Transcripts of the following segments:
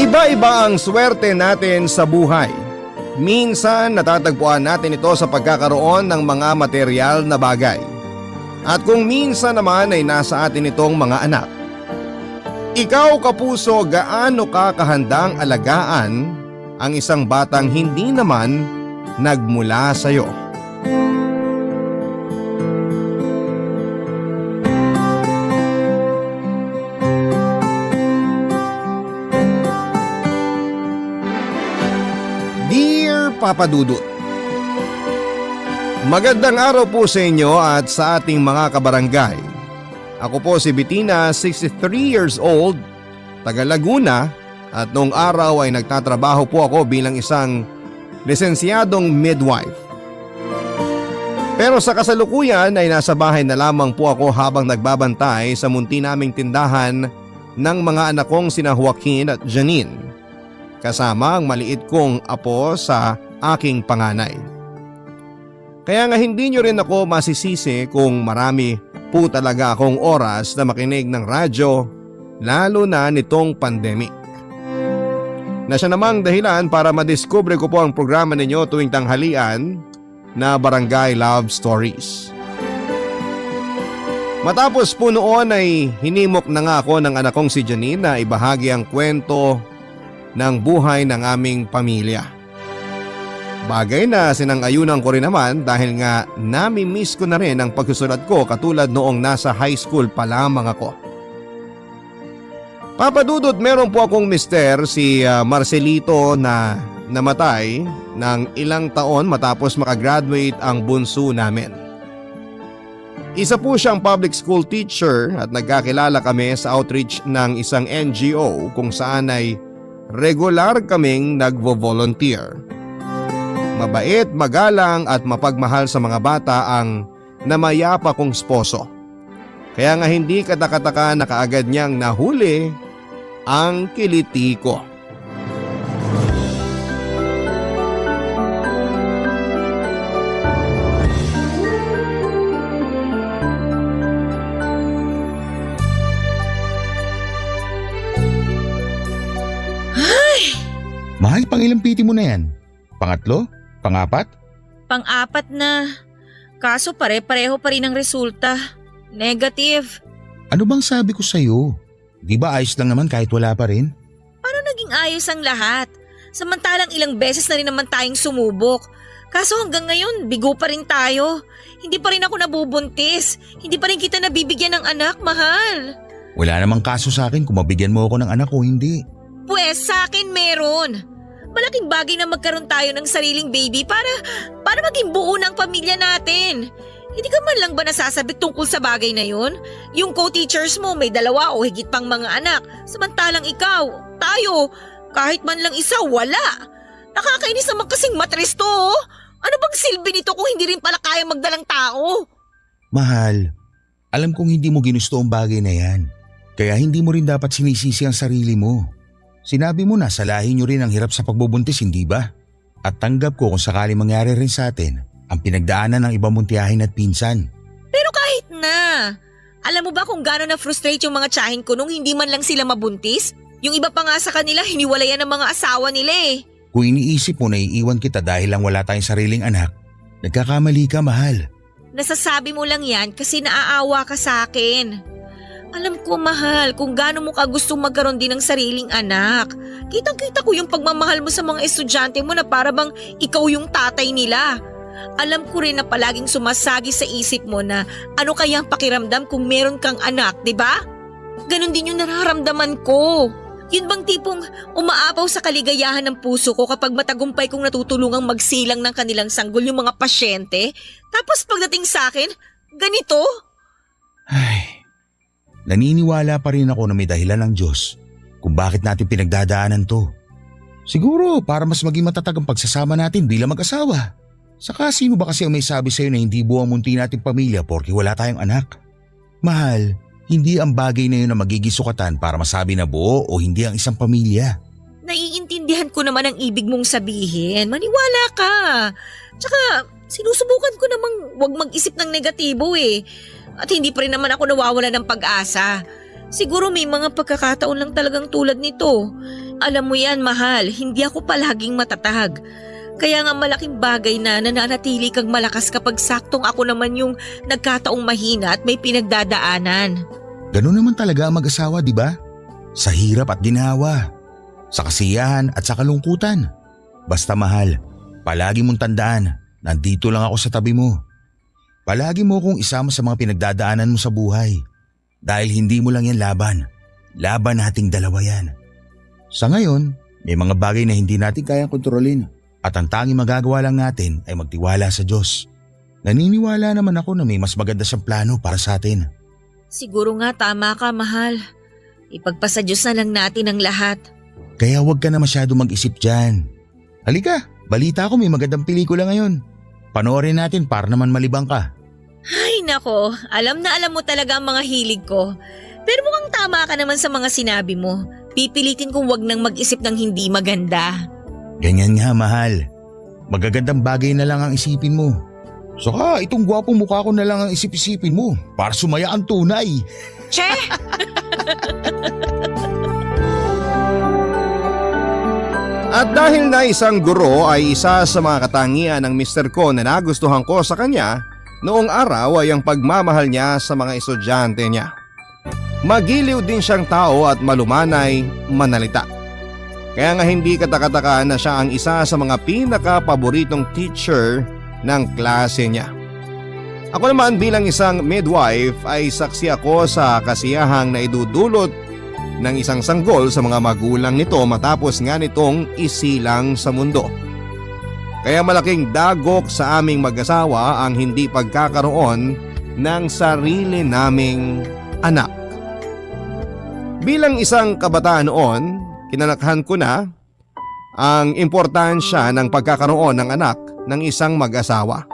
Iba-iba ang swerte natin sa buhay. Minsan natatagpuan natin ito sa pagkakaroon ng mga material na bagay. At kung minsan naman ay nasa atin itong mga anak. Ikaw kapuso, gaano ka kahandang alagaan ang isang batang hindi naman nagmula sa iyo? Dear Papa Dudut, magandang araw po sa inyo at sa ating mga kabarangay. Ako po si Bettina, 63 years old, taga Laguna, at noong araw ay nagtatrabaho po ako bilang isang lisensyadong midwife. Pero sa kasalukuyan ay nasa bahay na lamang po ako habang nagbabantay sa munti naming tindahan ng mga anak kong sina Joaquin at Janine, kasama ang maliit kong apo sa aking panganay. Kaya nga hindi nyo rin ako masisisi kung marami po talaga akong oras na makinig ng radyo, lalo na nitong pandemic. Na siya namang dahilan para madiskubre ko po ang programa ninyo tuwing tanghalian na Barangay Love Stories. Matapos po noon ay hinimok na nga ako ng anak kong si Janine na ibahagi ang kwento ng buhay ng aming pamilya. Bagay na sinang-ayunan ko rin naman dahil nga nami-miss ko na rin ang pagsusulat ko katulad noong nasa high school pa lamang ako. Papa Dudut, meron po akong mister si Marcelito na namatay ng ilang taon matapos makagraduate ang bunso namin. Isa po siyang public school teacher at nagkakilala kami sa outreach ng isang NGO kung saan ay regular kaming nagvo-volunteer. Mabait, magalang at mapagmahal sa mga bata ang namayapa kong sposo. Kaya nga hindi katakataka na kaagad niyang nahuli ang kiliti ko. Mahal, pang ilang piti mo na yan? Pangatlo? Pangapat? Pang-apat na. Kaso pare-pareho pa rin ang resulta. Negative. Ano bang sabi ko sa'yo? Di ba ayos lang naman kahit wala pa rin? Paano naging ayos ang lahat? Samantalang ilang beses na rin naman tayong sumubok. Kaso hanggang ngayon, bigo pa rin tayo. Hindi pa rin ako nabubuntis. Hindi pa rin kita nabibigyan ng anak, mahal. Wala namang kaso sa akin kung mabigyan mo ako ng anak o hindi. Pwes, sa akin meron. Malaking bagay na magkaroon tayo ng sariling baby para maging buo ng pamilya natin. Hindi ka man lang ba nasasabik tungkol sa bagay na yun? Yung co-teachers mo may 2 o higit pang mga anak. Samantalang ikaw, tayo, kahit man lang isa, wala. Nakakainis naman kasing matres to. Ano bang silbi nito kung hindi rin pala kaya magdalang tao? Mahal, alam kong hindi mo ginusto ang bagay na yan. Kaya hindi mo rin dapat sinisisi ang sarili mo. Sinabi mo na sa lahi nyo rin ang hirap sa pagbubuntis, hindi ba? At tanggap ko kung sakali mangyari rin sa atin ang pinagdaanan ng ibang muntiyahin at pinsan. Pero kahit na, alam mo ba kung gaano na-frustrate yung mga tiyahin ko nung hindi man lang sila mabuntis? Yung iba pa nga sa kanila, hiniwalayan ng mga asawa nila eh. Kung iniisip mo na iiwan kita dahil lang wala tayong sariling anak, nagkakamali ka, mahal. Nasasabi mo lang yan kasi naaawa ka sa akin. Alam ko, mahal, kung gaano mo ka gustong magkaroon din ng sariling anak. Kitang-kita ko yung pagmamahal mo sa mga estudyante mo na para bang ikaw yung tatay nila. Alam ko rin na palaging sumasagi sa isip mo na ano kaya ang pakiramdam kung meron kang anak, di ba? Ganon din yung nararamdaman ko. Yun bang tipong umaapaw sa kaligayahan ng puso ko kapag matagumpay kong natutulungang magsilang ng kanilang sanggol yung mga pasyente? Tapos pagdating sa akin, ganito? Ay, naniniwala pa rin ako na may dahilan ng Diyos kung bakit natin pinagdadaanan to. Siguro para mas maging matatag ang pagsasama natin bilang mag-asawa. Saka sino ba kasi ang may sabi sa'yo na hindi buo ang munti nating pamilya porke wala tayong anak? Mahal, hindi ang bagay na yun na magiging sukatan para masabi na buo o hindi ang isang pamilya. Naiintindihan ko naman ang ibig mong sabihin. Maniwala ka. Tsaka sinusubukan ko namang wag mag-isip ng negatibo eh. At hindi pa rin naman ako nawawala ng pag-asa. Siguro may mga pagkakataon lang talagang tulad nito. Alam mo yan, mahal, hindi ako palaging matatag. Kaya nga malaking bagay na nananatili kang malakas kapag saktong ako naman yung nagkataong mahina at may pinagdadaanan. Ganun naman talaga ang mag-asawa, di ba? Sa hirap at ginhawa, sa kasiyahan at sa kalungkutan. Basta mahal, palagi mong tandaan, nandito lang ako sa tabi mo. Palagi mo akong isama sa mga pinagdadaanan mo sa buhay. Dahil hindi mo lang yan laban. Laban nating dalawa yan. Sa ngayon, may mga bagay na hindi natin kayang kontrolin. At ang tanging magagawa lang natin ay magtiwala sa Diyos. Naniniwala naman ako na may mas maganda siyang plano para sa atin. Siguro nga tama ka, mahal. Ipagpasa Diyos na lang natin ang lahat. Kaya huwag ka na masyado mag-isip dyan. Halika, balita ko may magandang pelikula ngayon. Panoorin natin para naman malibang ka. Ay nako, alam na alam mo talaga ang mga hilig ko. Pero mukhang tama ka naman sa mga sinabi mo. Pipilitin kong wag nang mag-isip ng hindi maganda. Ganyan nga, mahal. Magagandang bagay na lang ang isipin mo. Saka itong gwapong mukha ko na lang ang isip-isipin mo para sumaya ang tunay. Che! At dahil na isang guro ay isa sa mga katangian ng mister ko na nagustuhan ko sa kanya, noong araw ay ang pagmamahal niya sa mga estudyante niya. Magiliw din siyang tao at malumanay manalita. Kaya nga hindi katakataka na siya ang isa sa mga pinaka-paboritong teacher ng klase niya. Ako naman bilang isang midwife ay saksi ako sa kasiyahang na idudulot ng isang sanggol sa mga magulang nito matapos nga nitong isilang sa mundo. Kaya malaking dagok sa aming mag-asawa ang hindi pagkakaroon ng sarili naming anak. Bilang isang kabataan noon, kinalakhan ko na ang importansya ng pagkakaroon ng anak ng isang mag-asawa.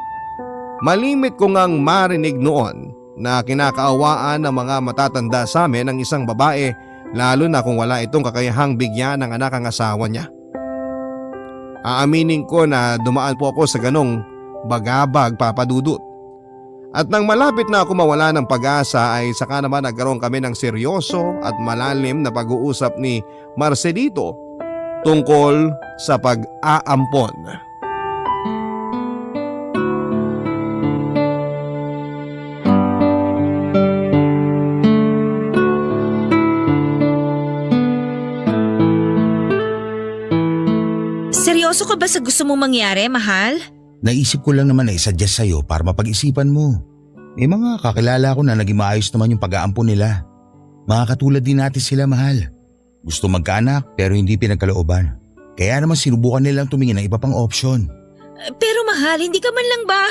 Malimit ko ngang marinig noon na kinakaawaan ng mga matatanda sa amin ang isang babae lalo na kung wala itong kakayahang bigyan ng anak ang asawa niya. Aaminin ko na dumaan po ako sa ganong bagabag papadudot. At nang malapit na ako mawala ng pag-asa ay saka naman nagkaroon kami ng seryoso at malalim na pag-uusap ni Marcelito tungkol sa pag-aampon. Seryoso ka ba sa gusto mong mangyari, mahal? Naisip ko lang naman na isuggest sa'yo para mapag-isipan mo. May mga kakilala ko na naging maayos naman yung pag-aampon nila. Mga katulad din natin sila, mahal. Gusto magkaanak pero hindi pinagkalooban. Kaya naman sinubukan nilang tumingin ng iba pang opsyon. Pero mahal, hindi ka man lang ba…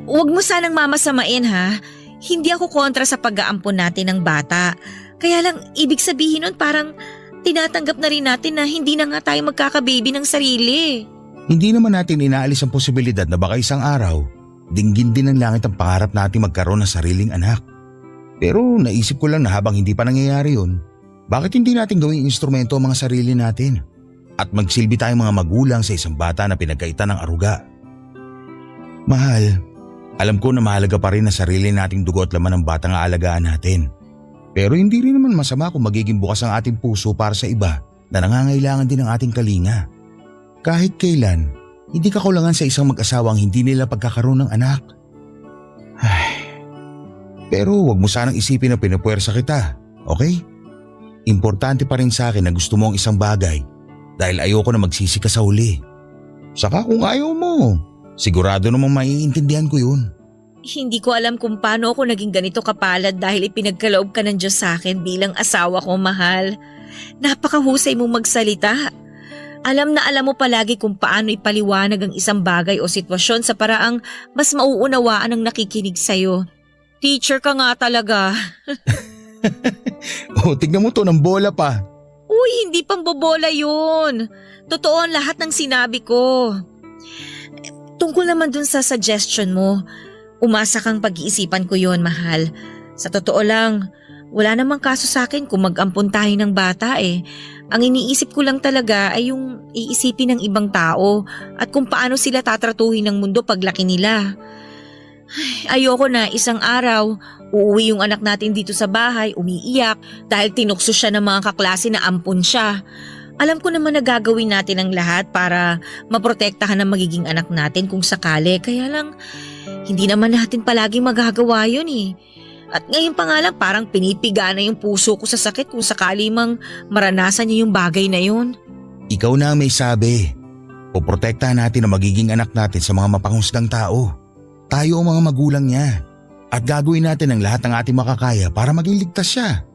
Huwag mo sanang mamasamain ha. Hindi ako kontra sa pag-aampon natin ng bata. Kaya lang ibig sabihin nun parang tinatanggap na rin natin na hindi na nga tayo magkakababy ng sarili. Hindi naman natin inaalis ang posibilidad na baka isang araw, dinggin din ng langit ang pangarap natin magkaroon ng sariling anak. Pero naisip ko lang na habang hindi pa nangyayari yun, bakit hindi natin gawing instrumento ang mga sarili natin? At magsilbi tayong mga magulang sa isang bata na pinagkaitan ng aruga. Mahal, alam ko na mahalaga pa rin na sarili nating dugo at laman ng batang aalagaan natin. Pero hindi rin naman masama kung magiging bukas ang ating puso para sa iba na nangangailangan din ng ating kalinga. Kahit kailan, hindi kakulangan sa isang mag-asawang hindi nila pagkakaroon ng anak. Pero wag mo sanang isipin na pinupuwersa kita, okay? Importante pa rin sa akin na gusto mo ang isang bagay dahil ayoko na magsisi ka sa huli. Saka kung ayaw mo, sigurado namang maiintindihan ko yun. Hindi ko alam kung paano ako naging ganito kapalad dahil ipinagkaloob ka ng Diyos sa akin bilang asawa ko, mahal. Napakahusay mong magsalita. Alam na alam mo palagi kung paano ipaliwanag ang isang bagay o sitwasyon sa paraang mas mauunawaan ang nakikinig sa'yo. Teacher ka nga talaga. Tignan mo to ng bola pa. Uy, hindi pambobola yun. Totoo ang lahat ng sinabi ko. Tungkol naman dun sa suggestion mo, umasa kang pag-iisipan ko yun, mahal. Sa totoo lang, wala namang kaso sa akin kung mag-ampon tayo ng bata eh. Ang iniisip ko lang talaga ay yung iisipin ng ibang tao at kung paano sila tatratuhin ng mundo paglaki nila. Ayoko na isang araw, Uuwi yung anak natin dito sa bahay, umiiyak dahil tinukso siya ng mga kaklase na ampon siya. Alam ko naman na gagawin natin ang lahat para maprotektahan ang magiging anak natin kung sakali. Kaya lang, hindi naman natin palagi magagawa yun eh. At ngayon pa nga lang parang pinipiga na yung puso ko sa sakit kung sakali mang maranasan niya yung bagay na yun. Ikaw na ang may sabi. Poprotektahan natin ang magiging anak natin sa mga mapanghusgang tao. Tayo ang mga magulang niya. At gagawin natin ang lahat ng ating makakaya para maging ligtas siya.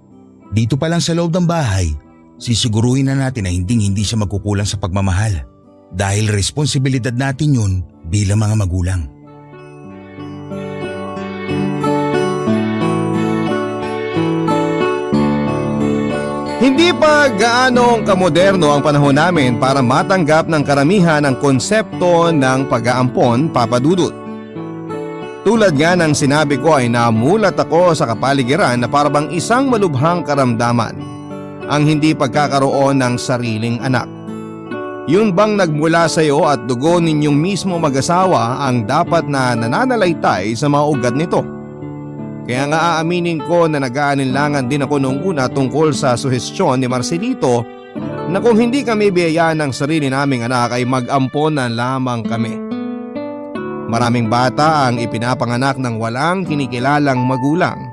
Dito pa lang sa loob ng bahay, sisiguruhin na natin na hindi siya magkukulang sa pagmamahal. Dahil responsibilidad natin yun bilang mga magulang. Hindi pa gaanong kamoderno ang panahon namin para matanggap ng karamihan ang konsepto ng pag-aampon, Papa Dudut. Tulad nga ng sinabi ko ay namulat ako sa kapaligiran na parabang isang malubhang karamdaman ang hindi pagkakaroon ng sariling anak. Yun bang nagmula sa iyo at dugo ninyong mismo mag-asawa ang dapat na nananalaytay sa mga ugat nito? Kaya nga aaminin ko na nag-aalinlangan din ako noong una tungkol sa suhestyon ni Marcelito na kung hindi kami biyayaan ng sarili naming anak ay mag-ampon na lamang kami. Maraming bata ang ipinapanganak ng walang kinikilalang magulang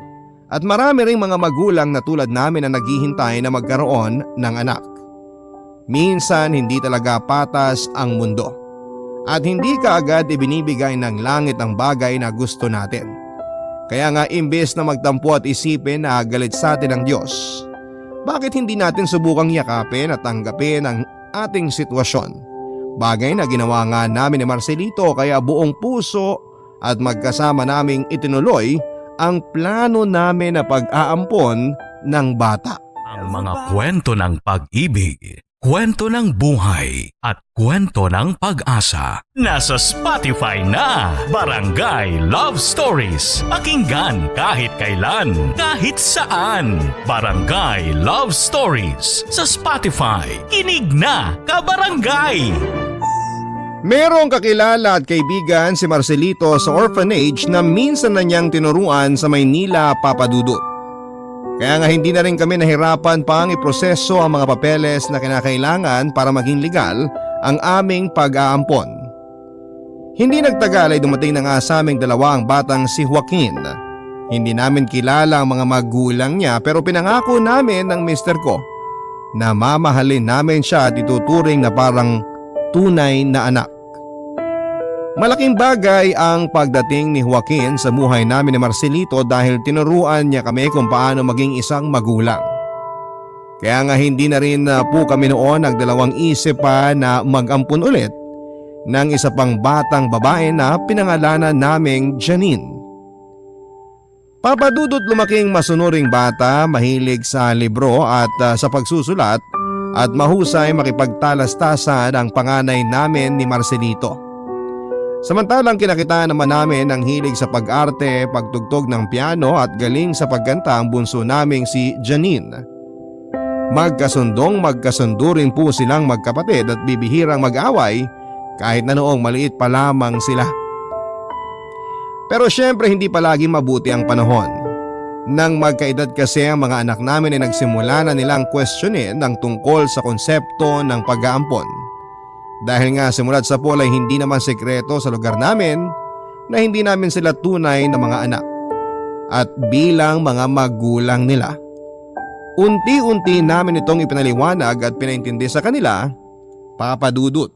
at marami ring mga magulang na tulad namin na naghihintay na magkaroon ng anak. Minsan hindi talaga patas ang mundo at hindi kaagad ibinibigay ng langit ang bagay na gusto natin. Kaya nga imbes na magtampo at isipin na galit sa atin ang Diyos, bakit hindi natin subukang yakapin at tanggapin ang ating sitwasyon? Bagay na ginawa nga namin ni Marcelito kaya buong puso at magkasama naming itinuloy ang plano namin na pag-aampon ng bata. Ang mga kwento ng pag-ibig, kwento ng buhay at kwento ng pag-asa. Nasa Spotify na! Barangay Love Stories. Pakinggan kahit kailan, kahit saan. Barangay Love Stories sa Spotify. Kinig na, kabarangay! Merong kakilala at kaibigan si Marcelito sa orphanage na minsan na niyang tinuruan sa Maynila, Papa Dudut. Kaya nga hindi na rin kami nahirapan pang iproseso ang mga papeles na kinakailangan para maging legal ang aming pag-aampon. Hindi nagtagal ay dumating na nga sa aming dalawa ang batang si Joaquin. Hindi namin kilala ang mga magulang niya pero pinangako namin ng mister ko na mamahalin namin siya at ituturing na parang tunay na anak. Malaking bagay ang pagdating ni Joaquin sa buhay namin ni Marcelito dahil tinuruan niya kami kung paano maging isang magulang. Kaya nga hindi na rin po kami noon nagdalawang isip pa na mag-ampun ulit ng isa pang batang babae na pinangalanan naming Janine. Papa Dudut lumaking masunuring bata, mahilig sa libro at sa pagsusulat at mahusay makipagtalastasan ang panganay namin ni Marcelito. Samantalang kinakitaan naman namin ang hilig sa pag-arte, pagtugtog ng piano at galing sa pagkanta ang bunso naming si Janine. Magkasundo rin po silang magkapatid at bibihirang mag-away kahit na noong maliit pa lamang sila. Pero syempre hindi palagi mabuti ang panahon. Nang magkaedad kasi ang mga anak namin ay nagsimula na nilang questionin ang tungkol sa konsepto ng pag-aampon. Dahil nga simulat sa pool ay hindi naman sekreto sa lugar namin na hindi namin sila tunay na mga anak at bilang mga magulang nila. Unti-unti namin itong ipinaliwanag at pinaintindi sa kanila, Papa Dudut.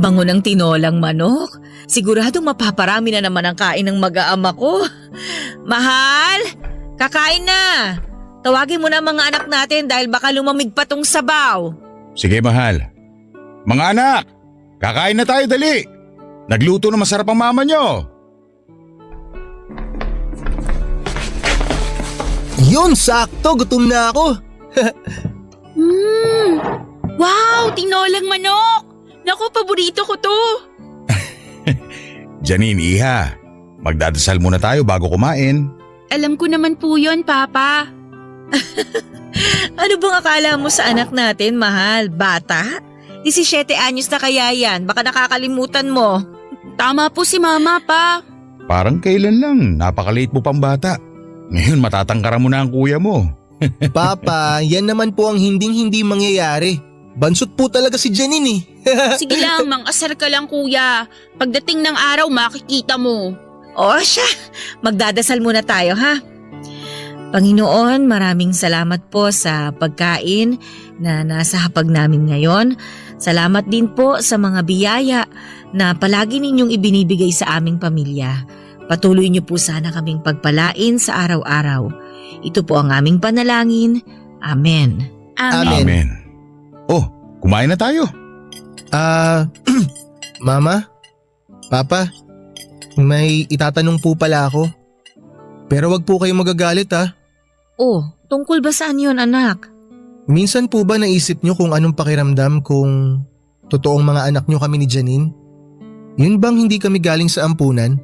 Bango ng tinolang manok. Siguradong mapaparami na naman ang kain ng mag-aama ko. Mahal, kakain na. Tawagin mo na mga anak natin dahil baka lumamig pa tong sabaw. Sige mahal. Mga anak, kakain na tayo dali. Nagluto na masarap ang mama nyo. Yun, sakto. Gutom na ako. Wow, tinolang manok. Naku, paborito ko to. Janine, iha. Magdadasal muna tayo bago kumain. Alam ko naman po yon, Papa. Ano bang akala mo sa anak natin, mahal? Bata? 17 anyos na kaya yan, baka nakakalimutan mo. Tama po si Mama pa. Parang kailan lang, napakaliit mo pang bata. Ngayon matatangkaran mo na ang kuya mo. Papa, yan naman po ang hinding-hindi mangyayari. Bansot po talaga si Janine eh. Sige lang, mang-asar ka lang kuya. Pagdating ng araw makikita mo. O siya, magdadasal muna tayo ha. Panginoon, maraming salamat po sa pagkain na nasa hapag namin ngayon. Salamat din po sa mga biyaya na palagi ninyong ibinibigay sa aming pamilya. Patuloy niyo po sana kaming pagpalain sa araw-araw. Ito po ang aming panalangin. Amen. Amen. Amen. Oh, kumain na tayo. Mama? Papa? May itatanong po pala ako. Pero wag po kayong magagalit ha. Oh, tungkol ba saan yun, anak? Minsan po ba naisip nyo kung anong pakiramdam kung totoong mga anak nyo kami ni Janine? Yun bang hindi kami galing sa ampunan?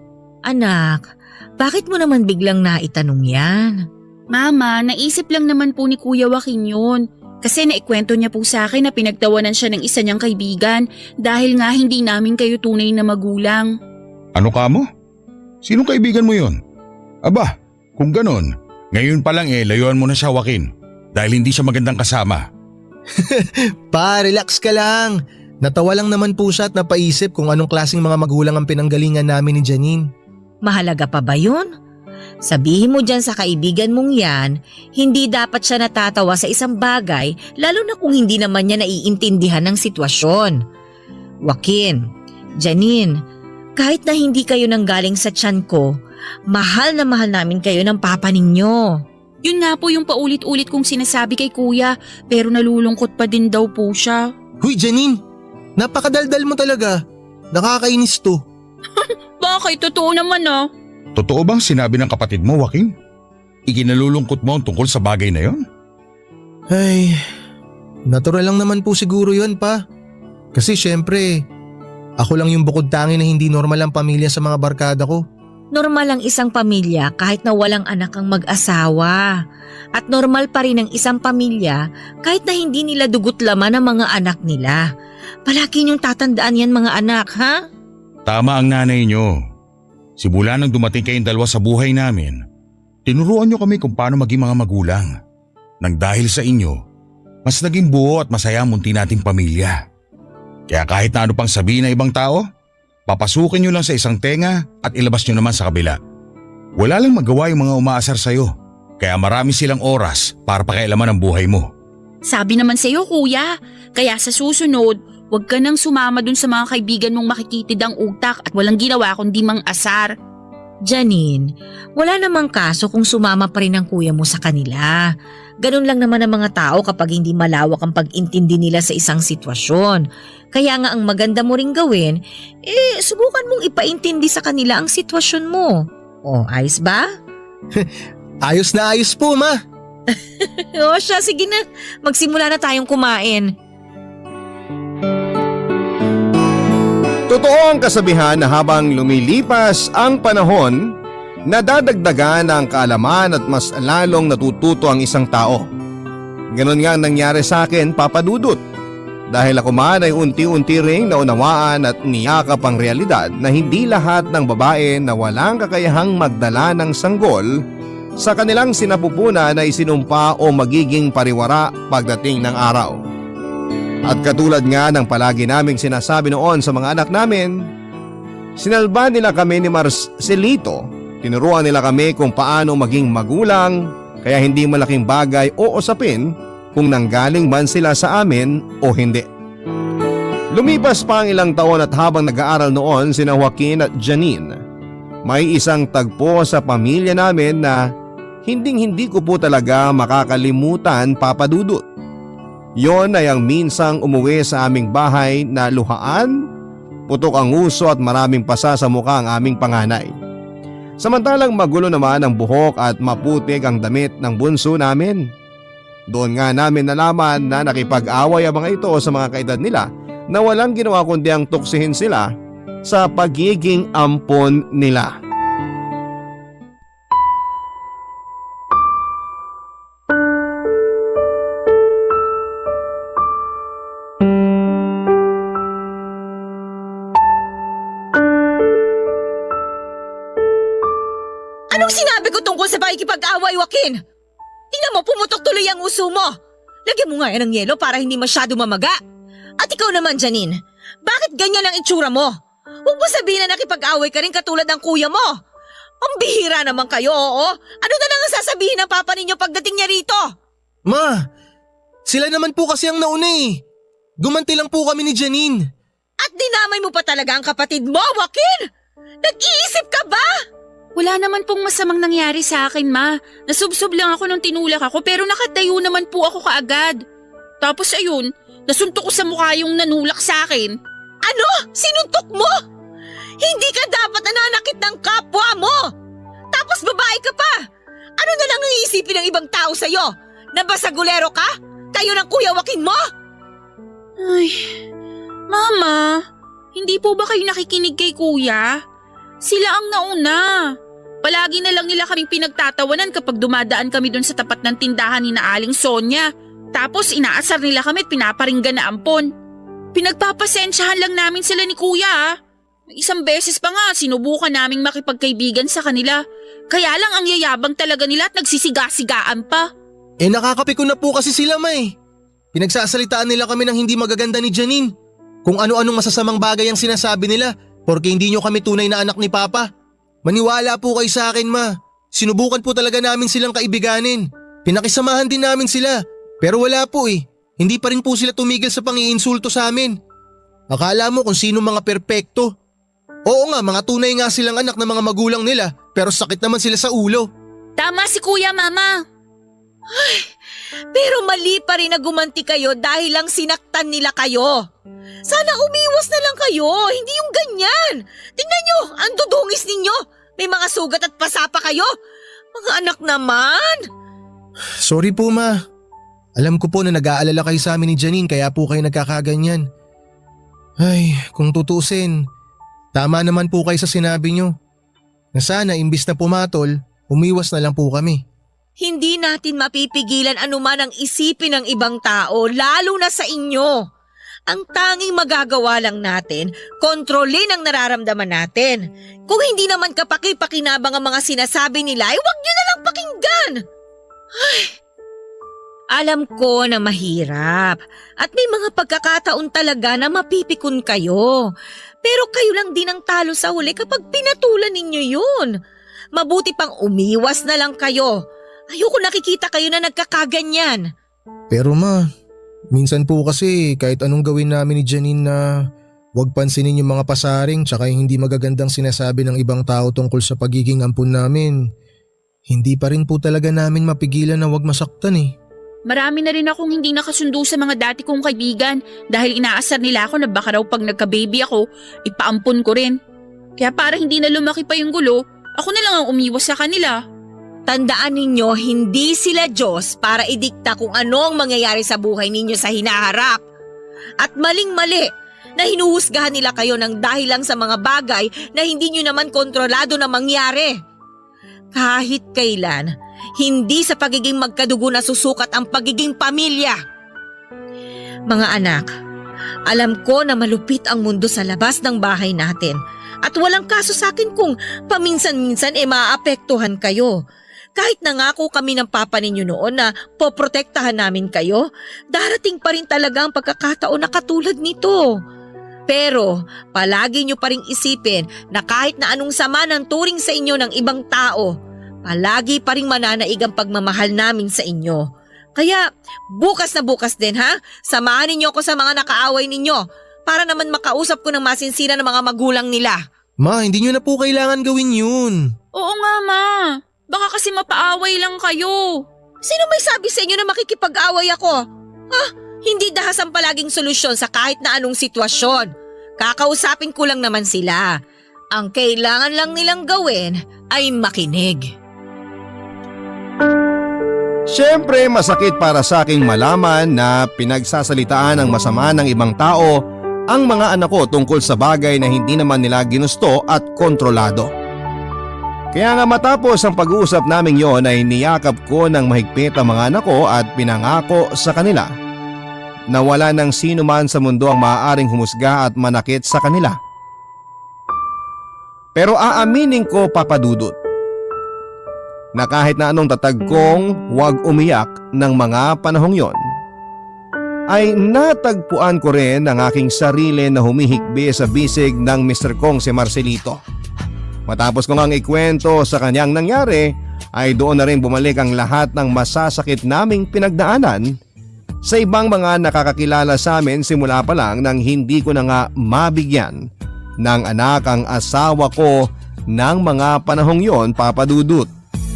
Anak, bakit mo naman biglang naitanong yan? Mama, naisip lang naman po ni Kuya Joaquin yun. Kasi naikwento niya po sa akin na pinagtawanan siya ng isa niyang kaibigan dahil nga hindi namin kayo tunay na magulang. Ano ka mo? Sinong kaibigan mo yun? Aba, kung ganon, ngayon pa lang layuan mo na siya, Joaquin. Dahil hindi siya magandang kasama. Pa, relax ka lang. Natawa lang naman po siya at napaisip kung anong klaseng mga magulang ang pinanggalingan namin ni Janine. Mahalaga pa ba yun? Sabihin mo dyan sa kaibigan mong yan, hindi dapat siya natatawa sa isang bagay lalo na kung hindi naman niya naiintindihan ng sitwasyon. Joaquin, Janine, kahit na hindi kayo nanggaling sa tiyan ko, mahal na mahal namin kayo ng papa ninyo. Yun nga po yung paulit-ulit kong sinasabi kay Kuya pero nalulungkot pa din daw po siya. Huy Janine, napakadaldal mo talaga. Nakakainis to. Bakit? Totoo naman ah. Totoo bang sinabi ng kapatid mo, Joaquin? Ikinalulungkot mo ang tungkol sa bagay na yon? Ay, natural lang naman po siguro yun pa. Kasi syempre, ako lang yung bukod tangi na hindi normal ang pamilya sa mga barkada ko. Normal ang isang pamilya kahit na walang anak ang mag-asawa. At normal pa rin ang isang pamilya kahit na hindi nila dugot laman ang mga anak nila. Palagi niyong tatandaan yan mga anak, ha? Tama ang nanay niyo. Simula nang dumating kayong dalawa sa buhay namin, tinuruan niyo kami kung paano maging mga magulang. Nang dahil sa inyo, mas naging buo at masaya ang munti nating pamilya. Kaya kahit na ano pang sabihin ng ibang tao, papasukin niyo lang sa isang tenga at ilabas niyo naman sa kabila. Wala lang magawa yung mga umaasar sa'yo, kaya marami silang oras para pakialaman ang buhay mo. Sabi naman sa'yo Kuya, kaya sa susunod, huwag ka nang sumama dun sa mga kaibigan mong makikitid ang utak at walang ginawa kundi mang asar. Janine, wala namang kaso kung sumama pa rin ang kuya mo sa kanila. Ganun lang naman ang mga tao kapag hindi malawak ang pag-intindi nila sa isang sitwasyon. Kaya nga ang maganda mo ring gawin, subukan mong ipaintindi sa kanila ang sitwasyon mo. O, ayos ba? Ayos na ayos po, ma. O siya, sige na. Magsimula na tayong kumain. Totoo ang kasabihan na habang lumilipas ang panahon, nadadagdagan ang kaalaman at mas lalong natututo ang isang tao. Ganon nga ang nangyari sa akin, Papa Dudut. Dahil ako man ay unti-unti ring naunawaan at niyakap ang realidad na hindi lahat ng babae na walang kakayahang magdala ng sanggol sa kanilang sinapupunan ay sinumpa o magiging pariwara pagdating ng araw. At katulad nga ng palagi naming sinasabi noon sa mga anak namin, sinalba nila kami ni Marcelito. Tinuruan nila kami kung paano maging magulang, kaya hindi malaking bagay o usapin kung nanggaling man sila sa amin o hindi. Lumipas pa ang ilang taon at habang nag-aaral noon sina Joaquin at Janine, may isang tagpo sa pamilya namin na hinding-hindi ko po talaga makakalimutan, Papa Dudut. Yon ay ang minsang umuwi sa aming bahay na luhaan, putok ang uso at maraming pasa sa mukha ang aming panganay. Samantalang magulo naman ang buhok at maputik ang damit ng bunso namin. Doon nga namin nalaman na nakipag-away ang mga ito sa mga kaedad nila na walang ginawa kundi ang tuksihin sila sa pagiging ampon nila. sa pakikipag-away, Joaquin! Tingnan mo, pumutok tuloy ang uso mo! Lagyan mo nga yan ng yelo para hindi masyado mamaga. At ikaw naman, Janine, bakit ganyan ang itsura mo? Huwag mo sabihin na nakipag-away ka rin katulad ng kuya mo. Ang bihira naman kayo, oo? Ano na lang ang sasabihin ng papa ninyo pagdating niya rito? Ma, sila naman po kasi ang nauna eh. Gumanti lang po kami ni Janine. At dinamay mo pa talaga ang kapatid mo, Joaquin? Nag-iisip ka ba? Wala naman pong masamang nangyari sa akin, Ma. Nasubsob lang ako nung tinulak ako pero nakatayo naman po ako kaagad. Tapos ayun, nasuntok ko sa mukha yung nanulak sa akin. Ano? Sinuntok mo? Hindi ka dapat nananakit ng kapwa mo! Tapos babae ka pa! Ano na lang ang iisipin ng ibang tao sa'yo? Na basagulero ka? Kayo ng kuya Joaquin mo? Ay, Mama, hindi po ba kayo nakikinig kay Kuya? Sila ang nauna. Palagi na lang nila kaming pinagtatawanan kapag dumadaan kami dun sa tapat ng tindahan ni na Aling Sonia. Tapos inaasar nila kami at pinaparinggan na ampon. Pinagpapasensyahan lang namin sila ni Kuya. Isang beses pa nga sinubukan naming makipagkaibigan sa kanila. Kaya lang ang yayabang talaga nila at nagsisiga-sigaan pa. Eh nakakapikon na po kasi sila, Ma eh. Pinagsasalitaan nila kami ng hindi magaganda ni Janine. Kung ano-anong masasamang bagay ang sinasabi nila porque hindi nyo kami tunay na anak ni Papa. Maniwala po kayo sa akin, Ma. Sinubukan po talaga namin silang kaibiganin. Pinakisamahan din namin sila. Pero wala po eh. Hindi pa rin po sila tumigil sa pang-iinsulto sa amin. Akala mo kung sino mga perpekto. Oo nga, mga tunay nga silang anak ng mga magulang nila pero sakit naman sila sa ulo. Tama si Kuya, Mama. Pero mali pa rin na gumanti kayo dahil lang sinaktan nila kayo. Sana umiwas na lang kayo, hindi yung ganyan. Tingnan nyo, ang dudungis ninyo. May mga sugat at pasapa kayo. Mga anak naman. Sorry po, Ma. Alam ko po na nag-aalala kayo sa amin ni Janine kaya po kayo nagkakaganyan. Ay, kung tutusin, tama naman po kayo sa sinabi nyo. Na sana imbis na pumatol, umiwas na lang po kami. Hindi natin mapipigilan anuman ang isipin ng ibang tao, lalo na sa inyo. Ang tanging magagawa lang natin, kontrolin ang nararamdaman natin. Kung hindi naman kapaki-pakinabang ang mga sinasabi nila, ay huwag nyo na lang pakinggan. Ay, alam ko na mahirap at may mga pagkakataon talaga na mapipikon kayo. Pero kayo lang din ang talo sa huli kapag pinatulan ninyo yun. Mabuti pang umiwas na lang kayo. Ayoko nakikita kayo na nagkakaganyan. Pero Ma, minsan po kasi kahit anong gawin namin ni Janine na huwag pansinin yung mga pasaring tsaka yung hindi magagandang sinasabi ng ibang tao tungkol sa pagiging ampun namin, hindi pa rin po talaga namin mapigilan na huwag masaktan eh. Marami na rin akong hindi nakasundo sa mga dati kong kaibigan dahil inaasar nila ako na baka raw pag nagka-baby ako, ipaampun ko rin. Kaya para hindi na lumaki pa yung gulo, ako na lang ang umiwas sa kanila. Tandaan ninyo, hindi sila Diyos para idikta kung ano ang mangyayari sa buhay ninyo sa hinaharap. At maling-mali na hinuhusgahan nila kayo ng dahil lang sa mga bagay na hindi nyo naman kontrolado na mangyari. Kahit kailan, hindi sa pagiging magkadugo na susukat ang pagiging pamilya. Mga anak, alam ko na malupit ang mundo sa labas ng bahay natin at walang kaso sa akin kung paminsan-minsan maaapektuhan kayo. Kahit nangako kami ng papa ninyo noon na poprotektahan namin kayo, darating pa rin talaga ang pagkakataon na katulad nito. Pero palagi nyo pa rin isipin na kahit na anong sama ng turing sa inyo ng ibang tao, palagi pa rin mananaig ang pagmamahal namin sa inyo. Kaya bukas na bukas din ha, samahan ninyo ako sa mga nakaaway ninyo para naman makausap ko ng masinsira ng mga magulang nila. Ma, hindi nyo na po kailangan gawin yun. Oo nga, Ma. Baka kasi mapaaway lang kayo. Sino may sabi sa inyo na makikipag-away ako? Hindi dahas ang palaging solusyon sa kahit na anong sitwasyon. Kakausapin ko lang naman sila. Ang kailangan lang nilang gawin ay makinig. Siyempre masakit para sa aking malaman na pinagsasalitaan ng masama ng ibang tao ang mga anak ko tungkol sa bagay na hindi naman nila ginusto at kontrolado. Kaya nga matapos ang pag-uusap naming yon ay niyakap ko ng mahigpit ang mga anak ko at pinangako sa kanila na wala nang sino man sa mundo ang maaaring humusga at manakit sa kanila. Pero aaminin ko, Papa Dudut, na kahit na anong tatag kong huwag umiyak ng mga panahong yon, ay natagpuan ko rin ang aking sarili na humihikbi sa bisig ng Mr. Kong si Marcelito. Matapos ko ngang ikwento sa kanyang nangyari, ay doon na rin bumalik ang lahat ng masasakit naming pinagdaanan sa ibang mga nakakakilala sa amin simula pa lang nang hindi ko na nga mabigyan ng anak ang asawa ko ng mga panahong yon, Papa Dudut.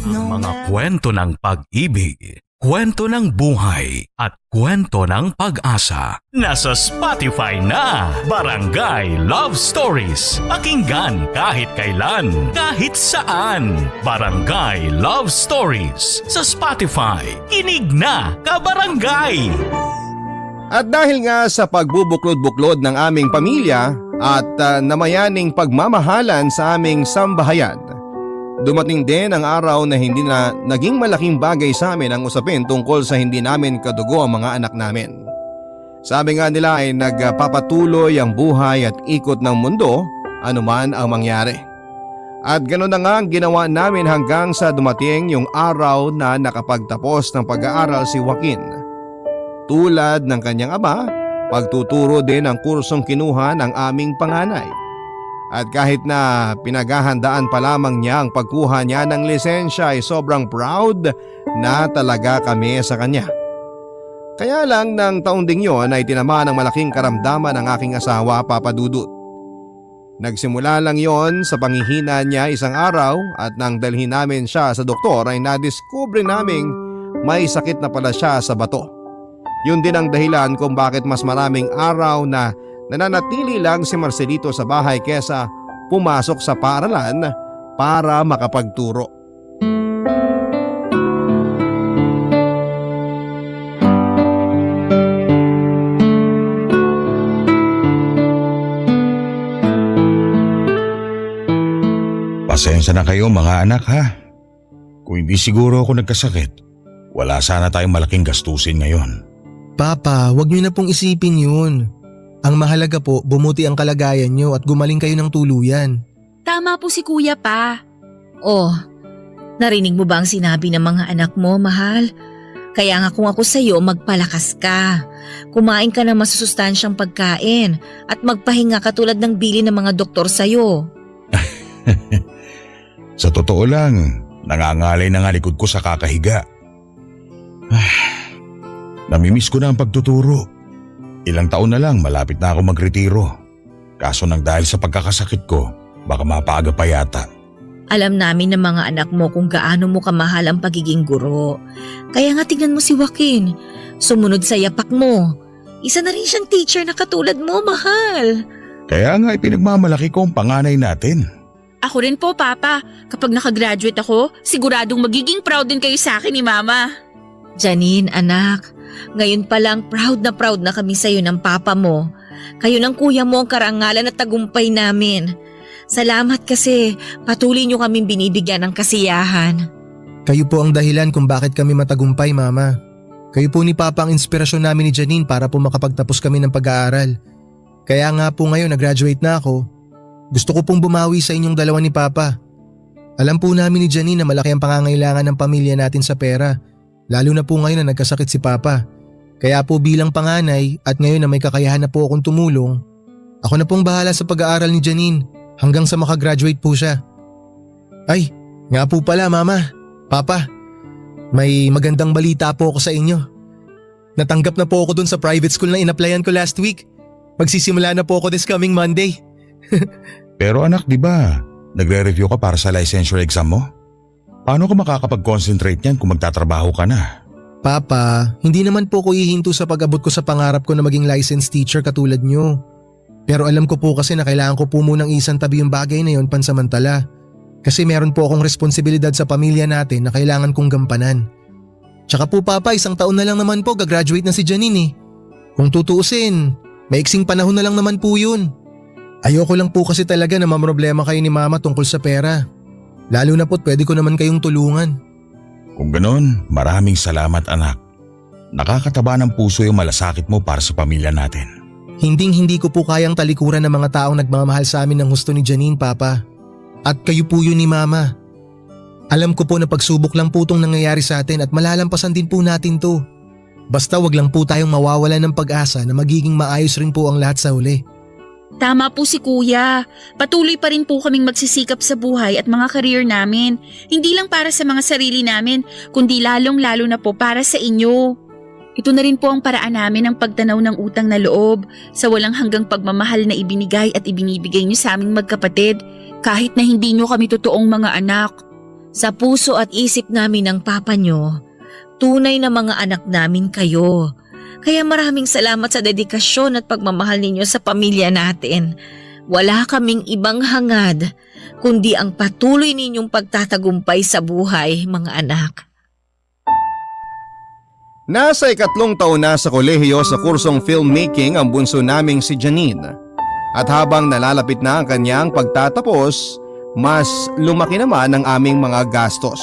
Ang mga kwento ng pag-ibig, kwento ng buhay at kwento ng pag-asa. Nasa Spotify na, Barangay Love Stories. Pakinggan kahit kailan, kahit saan. Barangay Love Stories sa Spotify. Kinig na, kabarangay! At dahil nga sa pagbubuklod-buklod ng aming pamilya at namayaning pagmamahalan sa aming sambahayan, dumating din ang araw na hindi na naging malaking bagay sa amin ang usapin tungkol sa hindi namin kadugo ang mga anak namin. Sabi nga nila ay nagpapatuloy ang buhay at ikot ng mundo anuman ang mangyari. At ganoon na nga ang ginawa namin hanggang sa dumating yung araw na nakapagtapos ng pag-aaral si Joaquin. Tulad ng kanyang ama, pagtuturo din ang kursong kinuha ng aming panganay. At kahit na pinaghahandaan pa lamang niya ang pagkuha niya ng lisensya ay sobrang proud na talaga kami sa kanya. Kaya lang ng taong ding yon ay tinamaan ng malaking karamdaman ng aking asawa, Papa Dudut. Nagsimula lang yon sa panghihina niya isang araw at nang dalhin namin siya sa doktor ay nadiskubre naming may sakit na pala siya sa bato. Yun din ang dahilan kung bakit mas maraming araw na nananatili lang si Marcelito sa bahay kesa pumasok sa paaralan para makapagturo. Pasensya na kayo mga anak ha. Kung hindi siguro ako nagkasakit, wala sana tayong malaking gastusin ngayon. Papa, wag niyo na pong isipin yun. Ang mahalaga po, bumuti ang kalagayan niyo at gumaling kayo ng tuluyan. Tama po si kuya pa. Oh, narinig mo ba ang sinabi ng mga anak mo, mahal? Kaya nga kung ako sa'yo, magpalakas ka. Kumain ka ng masusustansyang pagkain at magpahinga katulad ng bili ng mga doktor sa'yo. Sa totoo lang, nangangalay na nga likod ko sa kakahiga. Namimiss ko na ang pagtuturo. Ilang taon na lang malapit na ako magretiro. Kaso nang dahil sa pagkakasakit ko, baka mapaga pa yata. Alam namin ng mga anak mo kung gaano mo kamahal ang pagiging guro. Kaya nga tingnan mo si Joaquin. Sumunod sa yapak mo. Isa na rin siyang teacher na katulad mo, mahal. Kaya nga ipinagmamalaki ko ang panganay natin. Ako rin po, Papa. Kapag nakagraduate ako, siguradong magiging proud din kayo sa akin ni Mama. Janine, anak. Ngayon pa lang proud na kami sa'yo ng papa mo. Kayo ng kuya mo ang karangalan at tagumpay namin. Salamat kasi patuloy niyo kaming binibigyan ng kasiyahan. Kayo po ang dahilan kung bakit kami matagumpay, Mama. Kayo po ni Papa ang inspirasyon namin ni Janine para po makapagtapos kami ng pag-aaral. Kaya nga po ngayon nag-graduate na ako. Gusto ko pong bumawi sa inyong dalawa ni Papa. Alam po namin ni Janine na malaki ang pangangailangan ng pamilya natin sa pera. Lalo na po ngayon na nagkasakit si Papa. Kaya po bilang panganay at ngayon na may kakayahan na po akong tumulong, ako na pong bahala sa pag-aaral ni Janine hanggang sa makagraduate po siya. Ay, nga po pala Mama, Papa, may magandang balita po ako sa inyo. Natanggap na po ako dun sa private school na in-applyan ko last week. Magsisimula na po ako this coming Monday. Pero anak, di ba, nagre-review ka para sa licensure exam mo? Paano ka makakapag-concentrate niyan kung magtatrabaho ka na? Papa, hindi naman po ko hihinto sa pag-abot ko sa pangarap ko na maging licensed teacher katulad nyo. Pero alam ko po kasi na kailangan ko po munang isantabi yung bagay na yon pansamantala. Kasi meron po akong responsibilidad sa pamilya natin na kailangan kong gampanan. Tsaka po Papa, 1 taon na lang naman po gagraduate na si Janine eh. Kung tutuusin, maiksing panahon na lang naman po yun. Ayoko lang po kasi talaga na mamroblema kayo ni Mama tungkol sa pera. Lalo na po't pwede ko naman kayong tulungan. Kung ganon, maraming salamat anak. Nakakataba ng puso yung malasakit mo para sa pamilya natin. Hindi ko po kayang talikuran ng mga taong nagmamahal sa amin ng gusto ni Janine, Papa. At kayo po yun ni Mama. Alam ko po na pagsubok lang po itong nangyayari sa atin at malalampasan din po natin to. Basta wag lang po tayong mawawala ng pag-asa na magiging maayos rin po ang lahat sa huli. Tama po si Kuya. Patuloy pa rin po kaming magsisikap sa buhay at mga career namin. Hindi lang para sa mga sarili namin, kundi lalong-lalo na po para sa inyo. Ito na rin po ang paraan namin ng pagtanaw ng utang na loob sa walang hanggang pagmamahal na ibinigay at ibinibigay niyo sa aming magkapatid kahit na hindi niyo kami totoong mga anak. Sa puso at isip namin ng papa nyo, tunay na mga anak namin kayo. Kaya maraming salamat sa dedikasyon at pagmamahal ninyo sa pamilya natin. Wala kaming ibang hangad, kundi ang patuloy ninyong pagtatagumpay sa buhay, mga anak. Nasa 3 taon na sa kolehiyo sa kursong filmmaking ang bunso naming si Janine. At habang nalalapit na ang kanyang pagtatapos, mas lumaki naman ang aming mga gastos.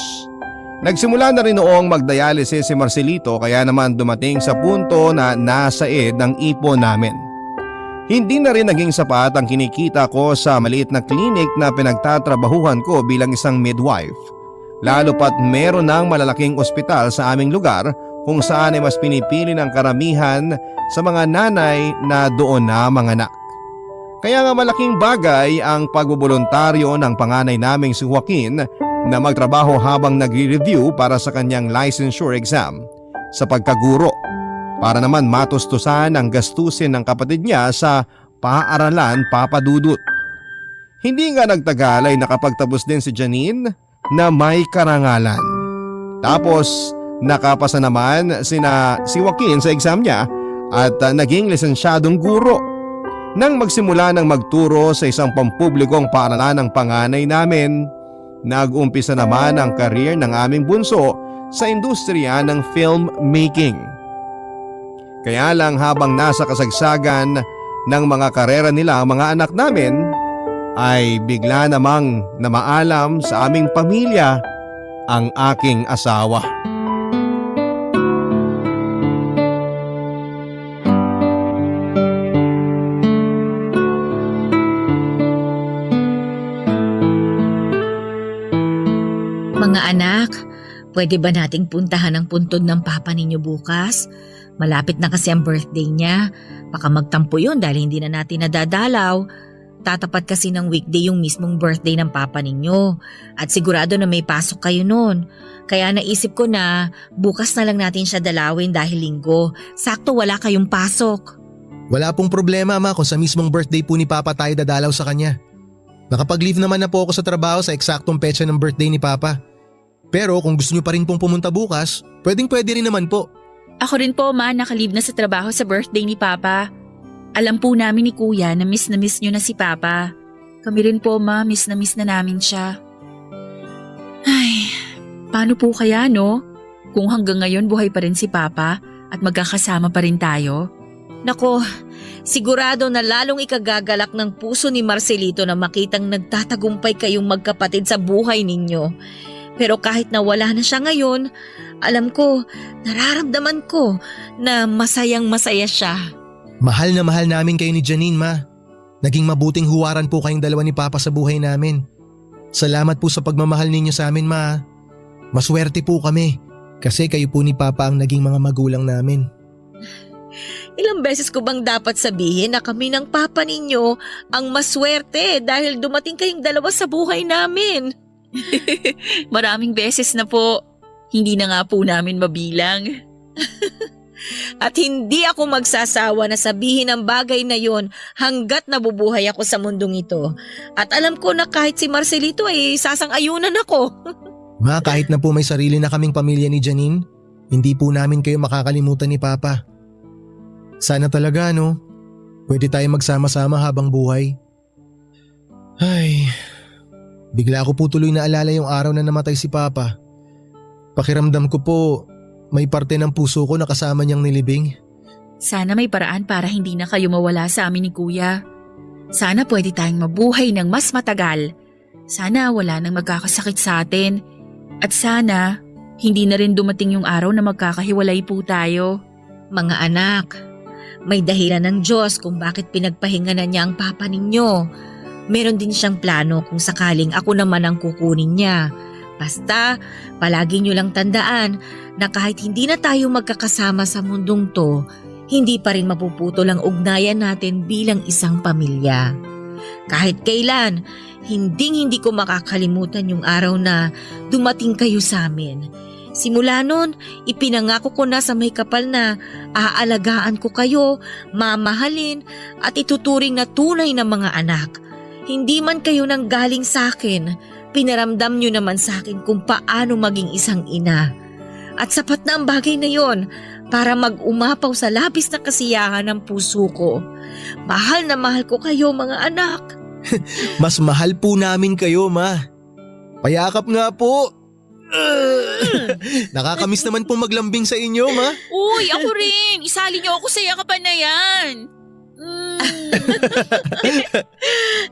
Nagsimula na rin noong magdialysis si Marcelito kaya naman dumating sa punto na nasa ed ng ipon namin. Hindi na rin naging sapat ang kinikita ko sa maliit na klinik na pinagtatrabahuhan ko bilang isang midwife. Lalo pat meron ng malalaking ospital sa aming lugar kung saan ay mas pinipili ng karamihan sa mga nanay na doon na manganak. Kaya nga malaking bagay ang pagbobolontaryo ng panganay naming si Joaquin na magtrabaho habang nagre-review para sa kanyang licensure exam sa pagkaguro para naman matustusan ang gastusin ng kapatid niya sa paaralan papadudot. Hindi nga nagtagal ay nakapagtapos din si Janine na may karangalan. Tapos nakapasa naman si Joaquin sa exam niya at naging lisensyadong guro. Nang magsimula ng magturo sa isang pampublikong paaralan ng panganay namin, nag-umpisa naman ang career ng aming bunso sa industriya ng filmmaking. Kaya lang habang nasa kasagsagan ng mga karera nila ang mga anak namin, ay bigla namang namaalam sa aming pamilya ang aking asawa. Mga anak, pwede ba nating puntahan ang puntod ng papa ninyo bukas? Malapit na kasi ang birthday niya. Baka magtampo yun dahil hindi na natin nadadalaw. Tatapat kasi ng weekday yung mismong birthday ng papa ninyo. At sigurado na may pasok kayo nun. Kaya naisip ko na bukas na lang natin siya dalawin dahil linggo. Sakto wala kayong pasok. Wala pong problema ama kung sa mismong birthday po ni Papa tayo dadalaw sa kanya. Nakapag-leave naman na po ako sa trabaho sa eksaktong petsa ng birthday ni Papa. Pero kung gusto niyo pa rin pong pumunta bukas, pwede rin naman po. Ako rin po ma, nakalib na sa trabaho sa birthday ni Papa. Alam po namin ni Kuya na miss niyo na si Papa. Kami rin po ma, miss na namin siya. Ay, paano po kaya no? Kung hanggang ngayon buhay pa rin si Papa at magkakasama pa rin tayo? Nako, sigurado na lalong ikagagalak ng puso ni Marcelito na makitang nagtatagumpay kayong magkapatid sa buhay ninyo. Pero kahit na wala na siya ngayon, alam ko, nararamdaman ko na masayang masaya siya. Mahal na mahal namin kayo ni Janine ma. Naging mabuting huwaran po kayong dalawa ni Papa sa buhay namin. Salamat po sa pagmamahal ninyo sa amin ma. Maswerte po kami kasi kayo po ni Papa ang naging mga magulang namin. Ilang beses ko bang dapat sabihin na kami ng papa ninyo ang maswerte dahil dumating kayong dalawa sa buhay namin? Maraming beses na po. Hindi na nga po namin mabilang. At hindi ako magsasawa na sabihin ang bagay na yon hanggat nabubuhay ako sa mundong ito. At alam ko na kahit si Marcelito ay sasang-ayunan ako. Ma, kahit na po may sarili na kaming pamilya ni Janine, hindi po namin kayo makakalimutan ni Papa. Sana talaga no, pwede tayo magsama-sama habang buhay. Ay, bigla ko po tuloy na alala yung araw na namatay si Papa. Pakiramdam ko po, may parte ng puso ko na kasama niyang nilibing. Sana may paraan para hindi na kayo mawala sa amin ni Kuya. Sana pwede tayong mabuhay ng mas matagal. Sana wala nang magkakasakit sa atin. At sana, hindi na rin dumating yung araw na magkakahiwalay po tayo. Mga anak, may dahilan ng Diyos kung bakit pinagpahinganan niya ang papa ninyo. Meron din siyang plano kung sakaling ako naman ang kukunin niya Basta, palagi nyo lang tandaan na kahit hindi na tayo magkakasama sa mundong to, hindi pa rin mapuputol ang ugnayan natin bilang isang pamilya. Kahit kailan, hindi ko makakalimutan yung araw na dumating kayo sa amin. Simula nun, ipinangako ko na sa may kapal na aalagaan ko kayo, mamahalin at ituturing na tunay na mga anak. Hindi man kayo nang galing sa akin, pinaramdam nyo naman sa akin kung paano maging isang ina. At sapat na ang bagay na yon para mag-umapaw sa labis na kasiyahan ng puso ko. Mahal na mahal ko kayo mga anak. Mas mahal po namin kayo, Ma. Payakap nga po. Nakakamiss naman po maglambing sa inyo, Ma. Uy, ako rin. Isali niyo ako sa yakapan na yan.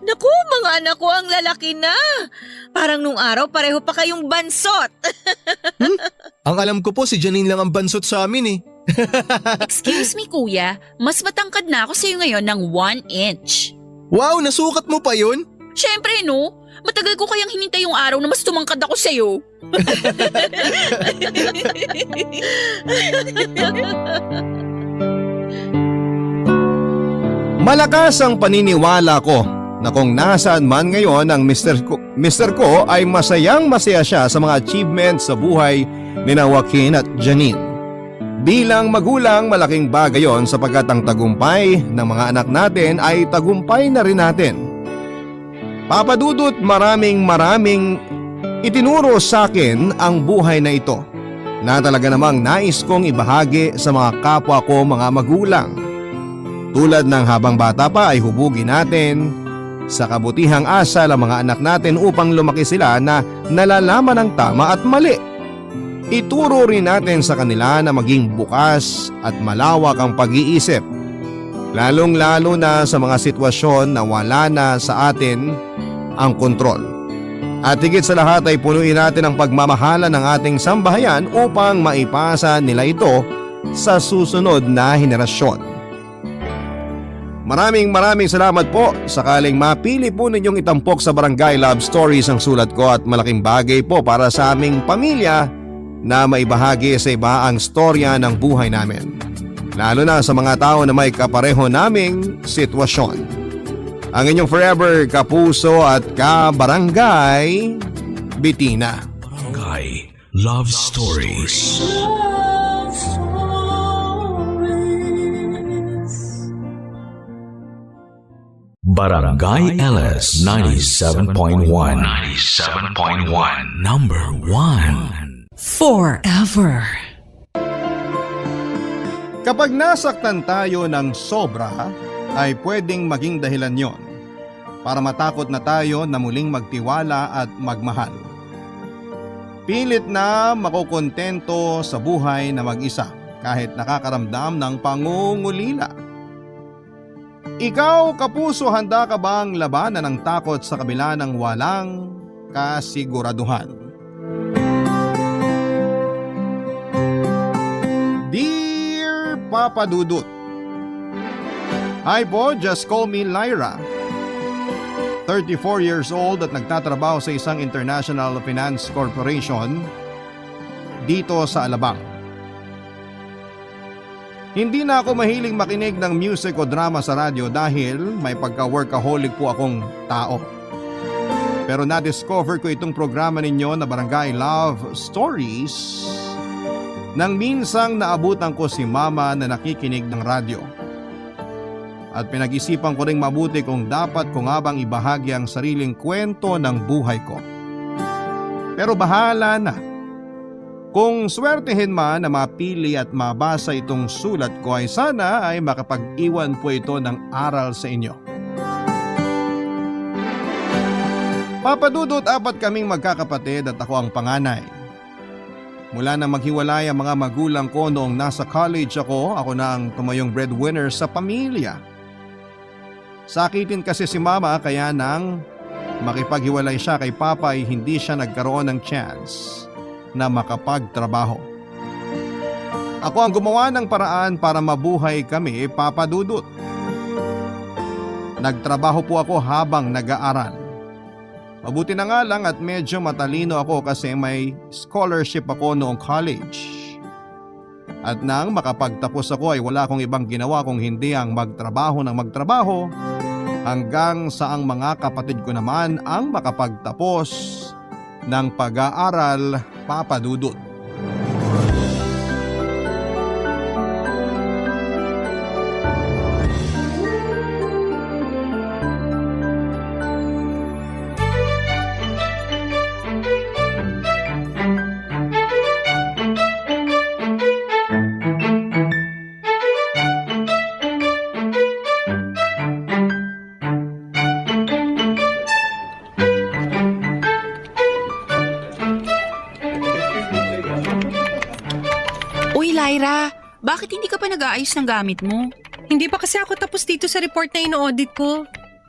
Naku, mga anak ko ang lalaki na. Parang nung araw pareho pa kayong bansot. Ang alam ko po si Janine lang ang bansot sa amin eh. Excuse me, kuya. Mas matangkad na ako sa'yo ngayon ng 1 inch. Wow, nasukat mo pa yun? Syempre, no? Matagal ko kayang hinintay yung araw na mas tumangkad ako sa'yo. Malakas ang paniniwala ko na kung nasaan man ngayon ang Mr. ko ay masayang masaya siya sa mga achievements sa buhay ni Joaquin at Janine. Bilang magulang, malaking bagay yon sapagkat ang tagumpay ng mga anak natin ay tagumpay na rin natin. Papa Dudut, maraming itinuro sa akin ang buhay na ito na talaga namang nais kong ibahagi sa mga kapwa ko mga magulang. Tulad ng habang bata pa ay hubugin natin sa kabutihang asal ang mga anak natin upang lumaki sila na nalalaman ang tama at mali. Ituro rin natin sa kanila na maging bukas at malawak ang pag-iisip, lalong-lalo na sa mga sitwasyon na wala na sa atin ang kontrol. At higit sa lahat ay punuin natin ang pagmamahalan ng ating sambahayan upang maipasa nila ito sa susunod na henerasyon. Maraming salamat po. Sakaling mapili po ninyong itampok sa Barangay Love Stories ang sulat ko at malaking bagay po para sa aming pamilya na maibahagi sa iba ang storya ng buhay namin. Lalo na sa mga tao na may kapareho naming sitwasyon. Ang inyong forever kapuso at kabarangay, Bitina. Barangay Love Stories. Barangay LS 97.1 Number 1 Forever. Kapag nasaktan tayo ng sobra, ay pwedeng maging dahilan yon para matakot na tayo na muling magtiwala at magmahal. Pilit na makukontento sa buhay na mag-isa kahit nakakaramdam ng pangungulila. Ikaw, kapuso, handa ka bang labanan ang takot sa kabila ng walang kasiguraduhan? Dear Papa Dudut, hi po, just call me Lyra. 34 years old at nagtatrabaho sa isang international finance corporation dito sa Alabang. Hindi na ako mahilig makinig ng music o drama sa radyo dahil may pagka-workaholic po akong tao. Pero na-discover ko itong programa ninyo na Barangay Love Stories nang minsang naabutan ko si Mama na nakikinig ng radyo. At pinag-isipan ko ring mabuti kung dapat ko nga bang ibahagi ang sariling kwento ng buhay ko. Pero bahala na. Kung swertehin man na mapili at mabasa itong sulat ko ay sana ay makapag-iwan po ito ng aral sa inyo. Papa Dudut, 4 kaming magkakapatid at ako ang panganay. Mula na maghiwalay ang mga magulang ko noong nasa college ako na ang tumayong breadwinner sa pamilya. Sakitin kasi si Mama kaya nang makipaghiwalay siya kay Papa ay hindi siya nagkaroon ng chance na makapagtrabaho. Ako ang gumawa ng paraan para mabuhay kami, Papa Dudut. Nagtrabaho po ako habang nag-aaral. Mabuti na nga lang at medyo matalino ako kasi may scholarship ako noong college. At nang makapagtapos ako ay wala akong ibang ginawa kung hindi ang magtrabaho ng magtrabaho hanggang sa ang mga kapatid ko naman ang makapagtapos ng pag-aaral, Papa Dudut. Uy, Lyra, bakit hindi ka pa nag-aayos ng gamit mo? Hindi pa kasi ako tapos dito sa report na ino-audit ko.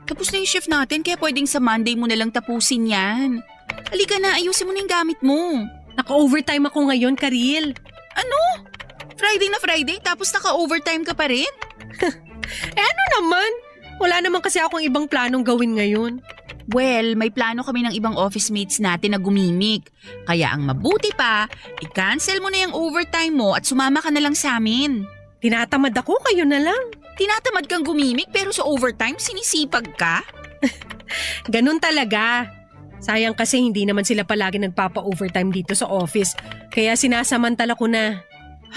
Tapos na yung shift natin kaya pwedeng sa Monday mo na lang tapusin yan. Halika na, ayusin mo na yung gamit mo. Naka-overtime ako ngayon, Karil. Friday na Friday tapos naka-overtime ka pa rin? Ano naman? Wala naman kasi akong ibang planong gawin ngayon. Well, may plano kami ng ibang office mates natin na gumimik. Kaya ang mabuti pa, i-cancel mo na yung overtime mo at sumama ka na lang sa amin. Tinatamad ako, kayo na lang. Tinatamad kang gumimik pero sa overtime sinisipag ka? Ganun talaga. Sayang kasi hindi naman sila palagi nagpapa-overtime dito sa office. Kaya sinasamantala ko na.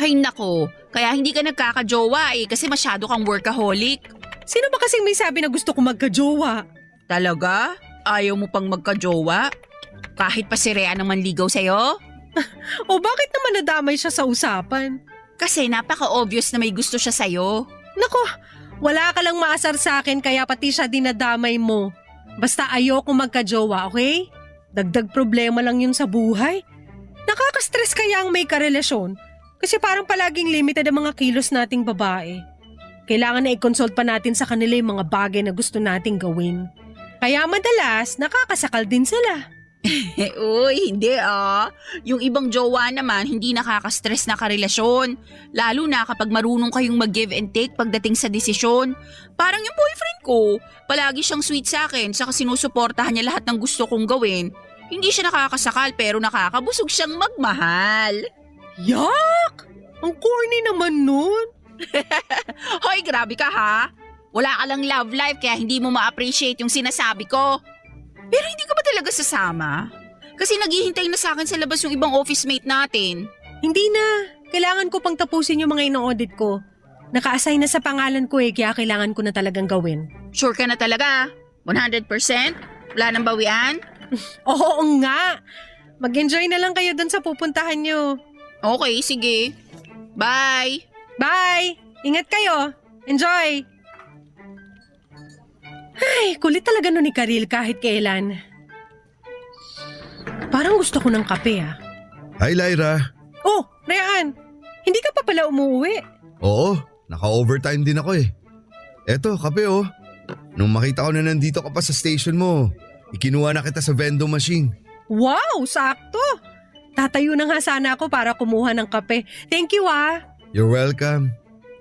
Ay nako, kaya hindi ka nagkakajowa kasi masyado kang workaholic. Sino ba kasing may sabi na gusto ko magka-jowa? Talaga? Ayaw mo pang magka-jowa? Kahit pa si Rhea naman ligaw sa'yo? O bakit naman nadamay siya sa usapan? Kasi napaka-obvious na may gusto siya sa'yo. Nako, wala ka lang maasar sa akin kaya pati siya dinadamay mo. Basta ayoko magka-jowa, okay? Dagdag problema lang yun sa buhay. Nakaka-stress kaya ang may karelasyon. Kasi parang palaging limited ang mga kilos nating babae. Kailangan na i-consult pa natin sa kanila yung mga bagay na gusto nating gawin. Kaya madalas, nakakasakal din sila. Uy, hindi Yung ibang jowa naman, hindi nakaka-stress na karelasyon. Lalo na kapag marunong kayong mag-give and take pagdating sa desisyon. Parang yung boyfriend ko, palagi siyang sweet sa akin, saka sinusuportahan niya lahat ng gusto kong gawin. Hindi siya nakakasakal pero nakakabusog siyang magmahal. Yak! Ang corny naman nun. Hoy, grabe ka ha? Wala ka lang love life kaya hindi mo ma-appreciate yung sinasabi ko. Pero hindi ka ba talaga sasama? Kasi naghihintay na sa akin sa labas yung ibang office mate natin. Hindi na. Kailangan ko pang tapusin yung mga ino-audit ko. Naka-assign na sa pangalan ko kaya kailangan ko na talagang gawin. Sure ka na talaga? 100%? Wala nang bawian? Oo nga. Mag-enjoy na lang kayo dun sa pupuntahan nyo. Okay, sige. Bye! Bye! Ingat kayo. Enjoy! Ay, kulit talaga nun ni Karil kahit kailan. Parang gusto ko ng kape Hi Lyra. Oh, Ryan! Hindi ka pa pala umuwi. Oo, naka-overtime din ako eh. Eto, kape oh. Nung makita ko na nandito ka pa sa station mo, ikinuha na kita sa vending machine. Wow, sakto! Tatayo na nga sana ako para kumuha ng kape. Thank you You're welcome.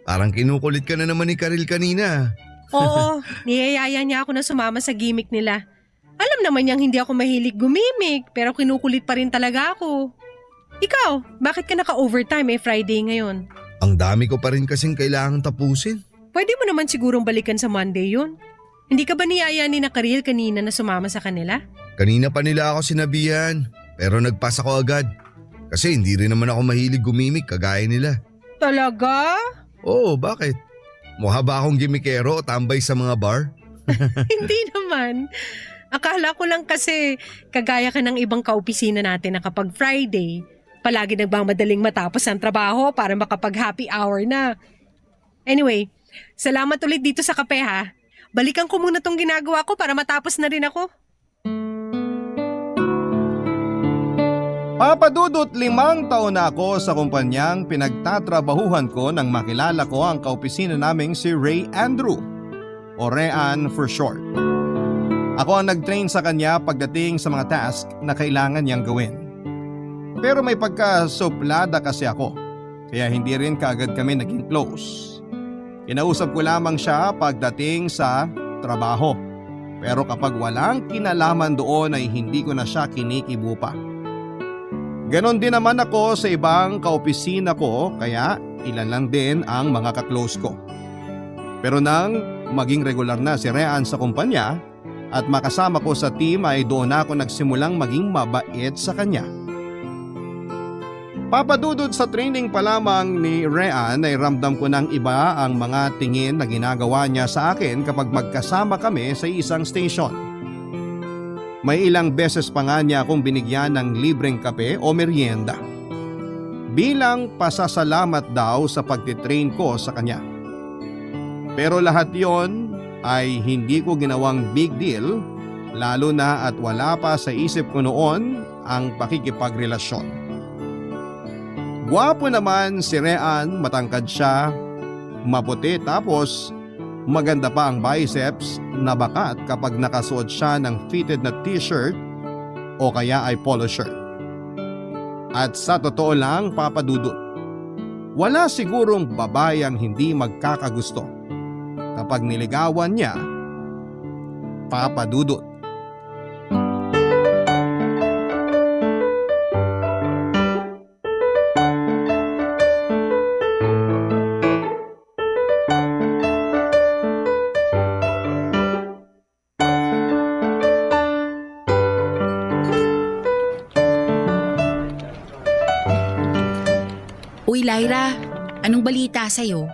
Parang kinukulit ka na naman ni Karil kanina. Oo, niyayaya niya ako na sumama sa gimmick nila. Alam naman niyang hindi ako mahilig gumimik, pero kinukulit pa rin talaga ako. Ikaw, bakit ka naka-overtime Friday ngayon? Ang dami ko pa rin kasing kailangang tapusin. Pwede mo naman sigurong balikan sa Monday yun. Hindi ka ba niyaya ni na Karil kanina na sumama sa kanila? Kanina pa nila ako sinabihan, pero nagpas ako agad. Kasi hindi rin naman ako mahilig gumimik kagaya nila. Talaga? Oo, bakit? Mukha ba akong gimikero o tambay sa mga bar? Hindi naman. Akala ko lang kasi kagaya ka ng ibang kaopisina natin na kapag Friday, palagi nagmamadaling matapos ang trabaho para makapag-happy hour na. Anyway, salamat ulit dito sa kape ha. Balikan ko muna tong ginagawa ko para matapos na rin ako. Papa Dudut, 5 taon na ako sa kumpanyang pinagtatrabahuhan ko nang makilala ko ang kaopisina naming si Ray Andrew o Ryan for short. Ako ang nag-train sa kanya pagdating sa mga task na kailangan niyang gawin. Pero may pagkasuplada kasi ako, kaya hindi rin kaagad kami naging close. Kinausap ko lamang siya pagdating sa trabaho. Pero kapag walang kinalaman doon ay hindi ko na siya kinikibo pa. Ganon din naman ako sa ibang kaopisina ko kaya ilan lang din ang mga kaklose ko. Pero nang maging regular na si Rean sa kumpanya at makasama ko sa team ay doon ako nagsimulang maging mabait sa kanya. Papadudod sa training pa lamang ni Rean ay ramdam ko ng iba ang mga tingin na ginagawa niya sa akin kapag magkasama kami sa isang station. May ilang beses pa nga niya akong binigyan ng libreng kape o merienda. Bilang pasasalamat daw sa pagtitrain ko sa kanya. Pero lahat yon ay hindi ko ginawang big deal lalo na at wala pa sa isip ko noon ang pakikipagrelasyon. Gwapo naman si Rean, matangkad siya, maputi tapos maganda pa ang biceps na bakat kapag nakasuot siya ng fitted na t-shirt o kaya ay polo shirt. At sa totoo lang, papadudot, wala sigurong babae ang hindi magkakagusto kapag niligawan niya, papadudot. Uy, Lyra, anong balita sa'yo?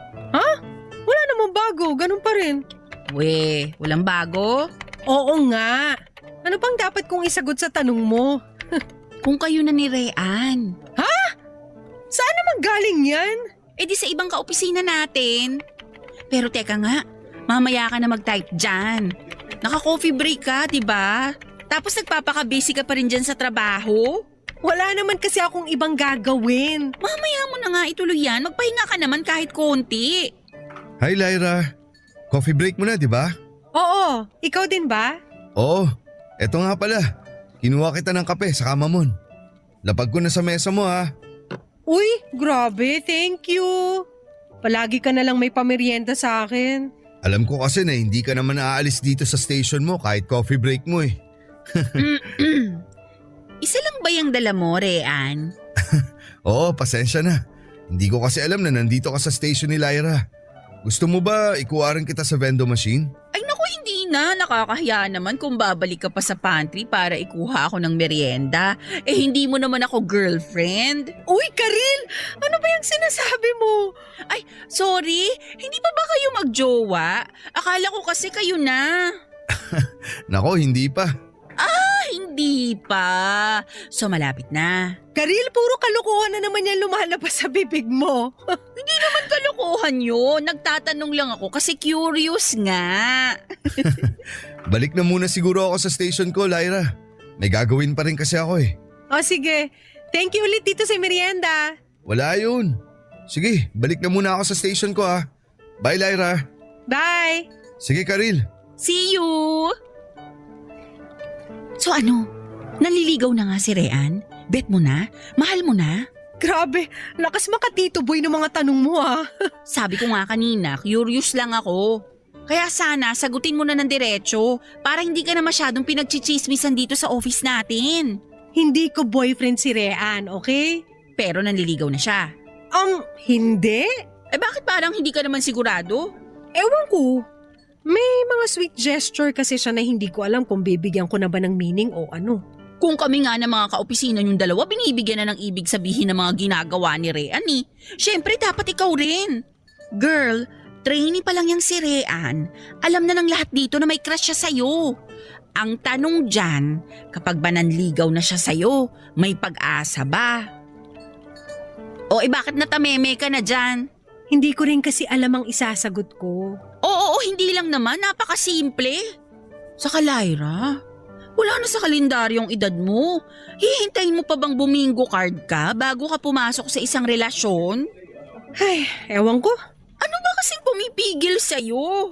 Wala namang bago, ganun pa rin. We, walang bago? Oo nga. Ano pang dapat kong isagot sa tanong mo? Kung kayo na ni Rean. Saan naman galing yan? Eh di sa ibang kaopisina natin. Pero teka nga, mamaya ka na mag-type dyan. Naka-coffee break ka, di ba? Tapos nagpapaka-busy ka pa rin dyan sa trabaho. Wala naman kasi akong ibang gagawin. Mamaya mo na nga ituloy yan. Magpahinga ka naman kahit konti. Hi Lyra, coffee break mo na di ba? Oo, ikaw din ba? Oo, eto nga pala. Kinuha kita ng kape sa kamamon. Lapag ko na sa mesa mo ha. Uy, grabe, thank you. Palagi ka na lang may pamerienda sa akin. Alam ko kasi na hindi ka naman aalis dito sa station mo kahit coffee break mo eh. Isa lang ba yung dala mo, Rean? Oo, pasensya na. Hindi ko kasi alam na nandito ka sa station ni Lyra. Gusto mo ba ikuha rin kita sa vending machine? Ay naku, hindi na. Nakakahiya naman kung babalik ka pa sa pantry para ikuha ako ng merienda. Eh hindi mo naman ako girlfriend. Uy, Karil! Ano ba yung sinasabi mo? Ay, sorry. Hindi pa ba kayo magjowa? Akala ko kasi kayo na. Nako, hindi pa. Hindi pa. So malapit na. Karil, puro kalokohan na naman yan lumalabas sa bibig mo. Hindi naman kalokohan yun. Nagtatanong lang ako kasi curious nga. Balik na muna siguro ako sa station ko, Lyra. May gagawin pa rin kasi ako eh. O sige, thank you ulit dito sa merienda. Wala yun. Sige, balik na muna ako sa station ko ha. Bye Lyra. Bye! Sige Karil. See you! So ano? Naliligaw na nga si Rean? Bet mo na? Mahal mo na? Grabe, lakas makatito boy ng mga tanong mo ah. Sabi ko nga kanina, curious lang ako. Kaya sana sagutin mo na ng diretso para hindi ka na masyadong pinagchichismisan dito sa office natin. Hindi ko boyfriend si Rean, okay? Pero nanliligaw na siya. Hindi? Eh bakit parang hindi ka naman sigurado? Ewan ko. May mga sweet gesture kasi siya na hindi ko alam kung bibigyan ko na ba ng meaning o ano. Kung kami nga ng mga kaopisina yung dalawa, binibigyan na ng ibig sabihin ng mga ginagawa ni Rean eh. Siyempre dapat ikaw rin. Girl, trainee pa lang yang si Rean. Alam na ng lahat dito na may crush siya sa'yo. Ang tanong dyan, kapag ba nanligaw na siya sa'yo, may pag-asa ba? O bakit natameme ka na dyan? Hindi ko rin kasi alam ang isasagot ko. Oo, hindi lang naman. Napakasimple. Saka Lyra, wala na sa kalendaryong edad mo. Hihintayin mo pa bang bumingo card ka bago ka pumasok sa isang relasyon? Ay, ewan ko. Ano ba kasing pumipigil sa'yo?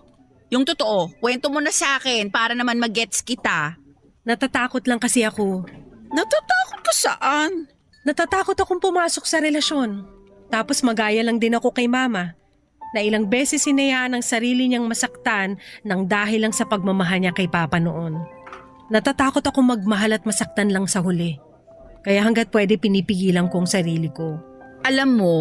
Yung totoo, kwento mo na sa akin para naman mag-gets kita. Natatakot lang kasi ako. Natatakot ka saan? Natatakot akong pumasok sa relasyon. Tapos magaya lang din ako kay mama. na ilang beses sinayaan ang sarili niyang masaktan nang dahil lang sa pagmamahal niya kay Papa noon. Natatakot ako magmahal at masaktan lang sa huli. Kaya hanggat pwede pinipigilan kong sarili ko. Alam mo,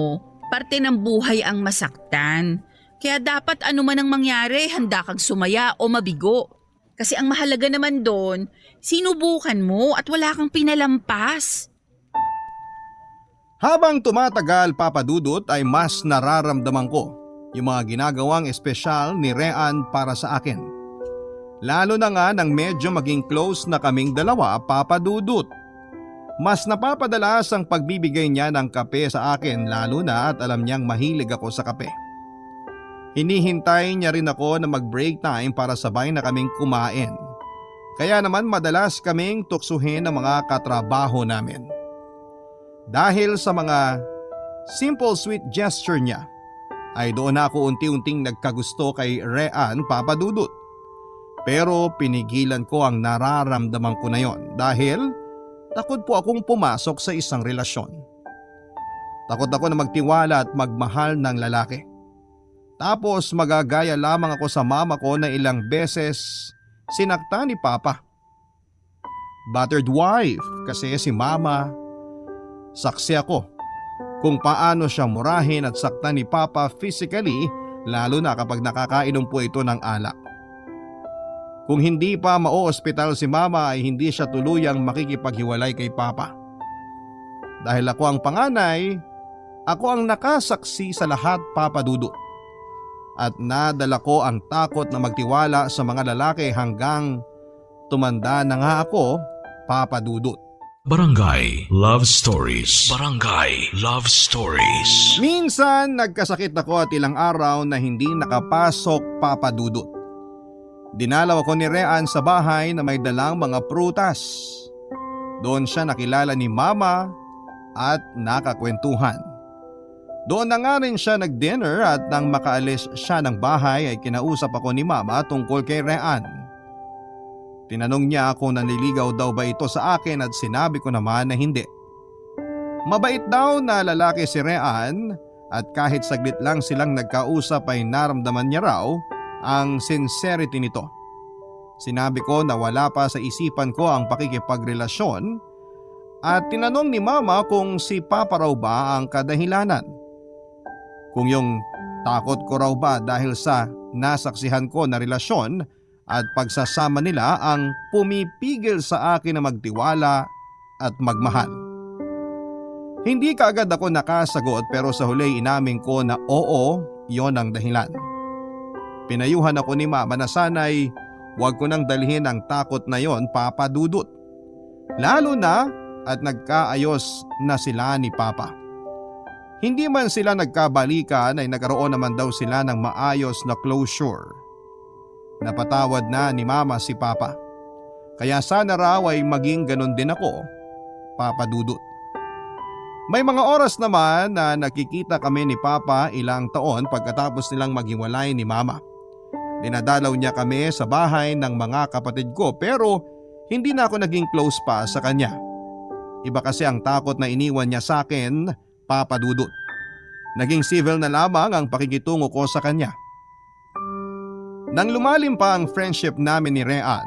parte ng buhay ang masaktan. Kaya dapat anuman ang mangyari, handa kang sumaya o mabigo. Kasi ang mahalaga naman doon, sinubukan mo at wala kang pinalampas. Habang tumatagal, Papa Dudut, ay mas nararamdaman ko yung mga ginagawang espesyal ni Rean para sa akin. Lalo na nga nang medyo maging close na kaming dalawa, Papa Dudut. Mas napapadalas ang pagbibigay niya ng kape sa akin, lalo na at alam niyang mahilig ako sa kape. Hinihintay niya rin ako na mag-break time para sabay na kaming kumain. Kaya naman madalas kaming tuksuhin ng mga katrabaho namin. Dahil sa mga simple sweet gesture niya, ay doon ako unti-unting nagkagusto kay Rean, Papa Dudut. Pero pinigilan ko ang nararamdaman ko na yon dahil takot po akong pumasok sa isang relasyon. Takot ako na magtiwala at magmahal ng lalaki. Tapos magagaya lamang ako sa mama ko na ilang beses sinaktan ni Papa. Battered wife kasi si Mama. Saksi ako kung paano siya murahin at saktan ni Papa physically, lalo na kapag nakakainom po ito ng alak. Kung hindi pa ma-ospital si Mama ay hindi siya tuluyang makikipaghiwalay kay Papa. Dahil ako ang panganay, ako ang nakasaksi sa lahat, Papa Dudut. At nadala ko ang takot na magtiwala sa mga lalaki hanggang tumanda na nga ako, Papa Dudut. Barangay Love Stories. Barangay Love Stories. Minsan nagkasakit ako at ilang araw na hindi nakapasok, Papa Dudut. Dinalaw ako ni Rean sa bahay na may dalang mga prutas. Doon siya nakilala ni Mama at nakakwentuhan. Doon na nga rin siya nag-dinner at nang makaalis siya ng bahay ay kinausap ako ni Mama tungkol kay Rean. Tinanong niya kung nanliligaw daw ba ito sa akin at sinabi ko naman na hindi. Mabait daw na lalaki si Rean at kahit saglit lang silang nagkausap ay naramdaman niya raw ang sincerity nito. Sinabi ko na wala pa sa isipan ko ang pakikipagrelasyon at tinanong ni Mama kung si Papa raw ba ang kadahilanan. Kung yung takot ko raw ba dahil sa nasaksihan ko na relasyon at pagsasama nila ang pumipigil sa akin na magtiwala at magmahal. Hindi kaagad ako nakasagot pero sa huli inamin ko na oo, yon ang dahilan. Pinayuhan ako ni Mama na sana'y huwag ko nang dalhin ang takot na yon, Papa Dudut. Lalo na at nagkaayos na sila ni Papa. Hindi man sila nagkabalikan ay nagkaroon naman daw sila ng maayos na closure. Napatawad na ni Mama si Papa. Kaya sana raw ay maging ganun din ako, Papa Dudut. May mga oras naman na nakikita kami ni Papa ilang taon pagkatapos nilang maghiwalay ni Mama. Dinadalaw niya kami sa bahay ng mga kapatid ko pero hindi na ako naging close pa sa kanya. Iba kasi ang takot na iniwan niya sa akin, Papa Dudut. Naging civil na lamang ang pakikitungo ko sa kanya. Nang lumalim pa ang friendship namin ni Rean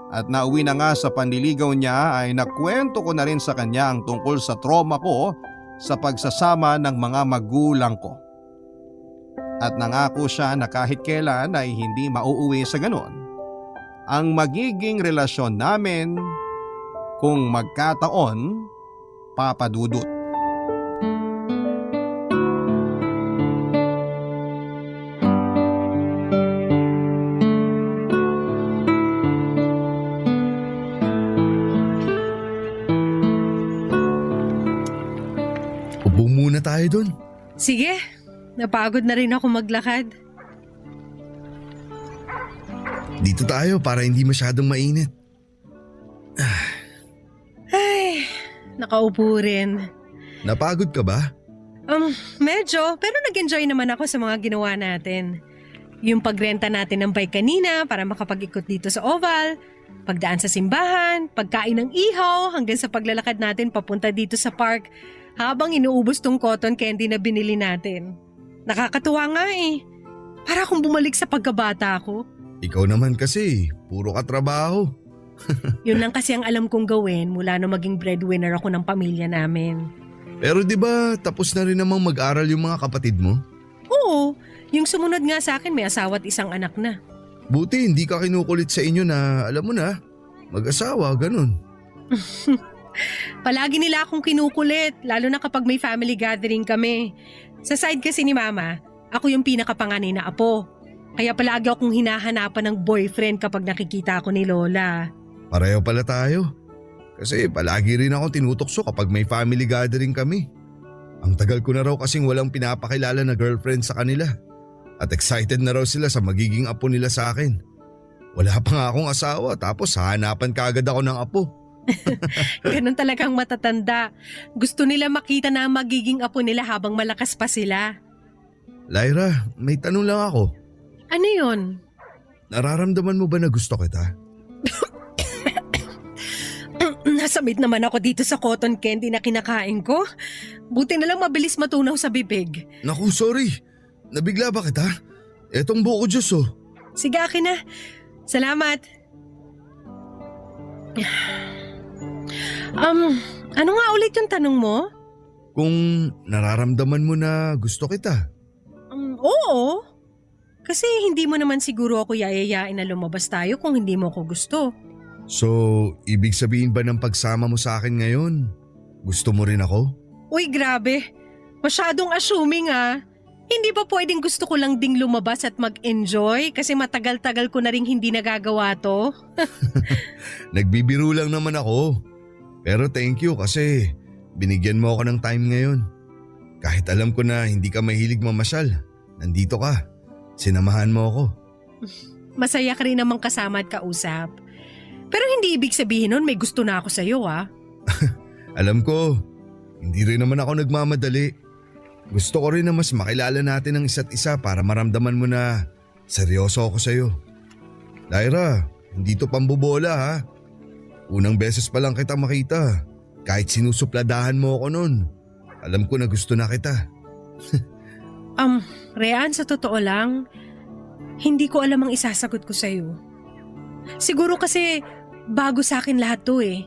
at nauwi na nga sa panliligaw niya ay nakwento ko na rin sa kanya ang tungkol sa trauma ko sa pagsasama ng mga magulang ko. At nangako siya na kahit kailan ay hindi mauuwi sa ganon ang magiging relasyon namin kung magkataon, Papa Dudut. Upo muna tayo dun. Sige, napagod na rin ako maglakad. Dito tayo para hindi masyadong mainit. Ay, nakaupo rin. Napagod ka ba? Medyo, pero nag-enjoy naman ako sa mga ginawa natin. Yung pagrenta natin ng bike kanina para makapag-ikot dito sa Oval, pagdaan sa simbahan, pagkain ng ihaw hanggang sa paglalakad natin papunta dito sa park habang inuubos tong cotton candy na binili natin. Nakakatuwa nga eh. Para akong bumalik sa pagkabata ko. Ikaw naman kasi, puro ka trabaho. Yun lang kasi ang alam kong gawin mula nung maging breadwinner ako ng pamilya namin. Pero di ba tapos na rin namang mag-aral yung mga kapatid mo? Oo, yung sumunod nga sa akin may asawa at isang anak na. Buti hindi ka kinukulit sa inyo na alam mo na, mag-asawa, ganun. Palagi nila akong kinukulit, lalo na kapag may family gathering kami. Sa side kasi ni Mama, ako yung pinakapanganay na apo. Kaya palagi akong hinahanapan ng boyfriend kapag nakikita ako ni Lola. Pareho pala tayo. Kasi palagi rin akong tinutokso kapag may family gathering kami. Ang tagal ko na raw kasing walang pinapakilala na girlfriend sa kanila. At excited na raw sila sa magiging apo nila sa akin. Wala pa nga akong asawa tapos hahanapan kaagad ako ng apo. Ganun talagang matatanda. Gusto nila makita na magiging apo nila habang malakas pa sila. Lyra, may tanong lang ako. Ano yun? Nararamdaman mo ba na gusto kita? Nasamit naman ako dito sa cotton candy na kinakain ko. Buti na lang mabilis matunaw sa bibig. Naku, sorry. Nabigla ba kita? Etong buko juice oh. Sige, akin na. Salamat. Ano nga ulit yung tanong mo? Kung nararamdaman mo na gusto kita. Oo. Kasi hindi mo naman siguro ako yayayain na lumabas tayo kung hindi mo ako gusto. So, ibig sabihin ba ng pagsama mo sa akin ngayon, gusto mo rin ako? Uy, grabe. Masyadong assuming ah. Hindi ba pwedeng gusto ko lang ding lumabas at mag-enjoy kasi matagal-tagal ko na rin hindi nagagawa to? Nagbibiro lang naman ako. Pero thank you kasi binigyan mo ako ng time ngayon. Kahit alam ko na hindi ka mahilig mamasyal, nandito ka. Sinamahan mo ako. Masaya ka rin namang kasama at kausap. Pero hindi ibig sabihin nun may gusto na ako sa'yo ah. Alam ko, hindi rin naman ako nagmamadali. Gusto ko rin na mas makilala natin ang isa't isa para maramdaman mo na seryoso ako sa'yo. Lyra, hindi to pambobola ha. Unang beses pa lang kita makita. Kahit sinusupladahan mo ako nun. Alam ko na gusto na kita. Rean, sa totoo lang, hindi ko alam ang isasagot ko sa'yo. Siguro kasi bago sa akin lahat to eh.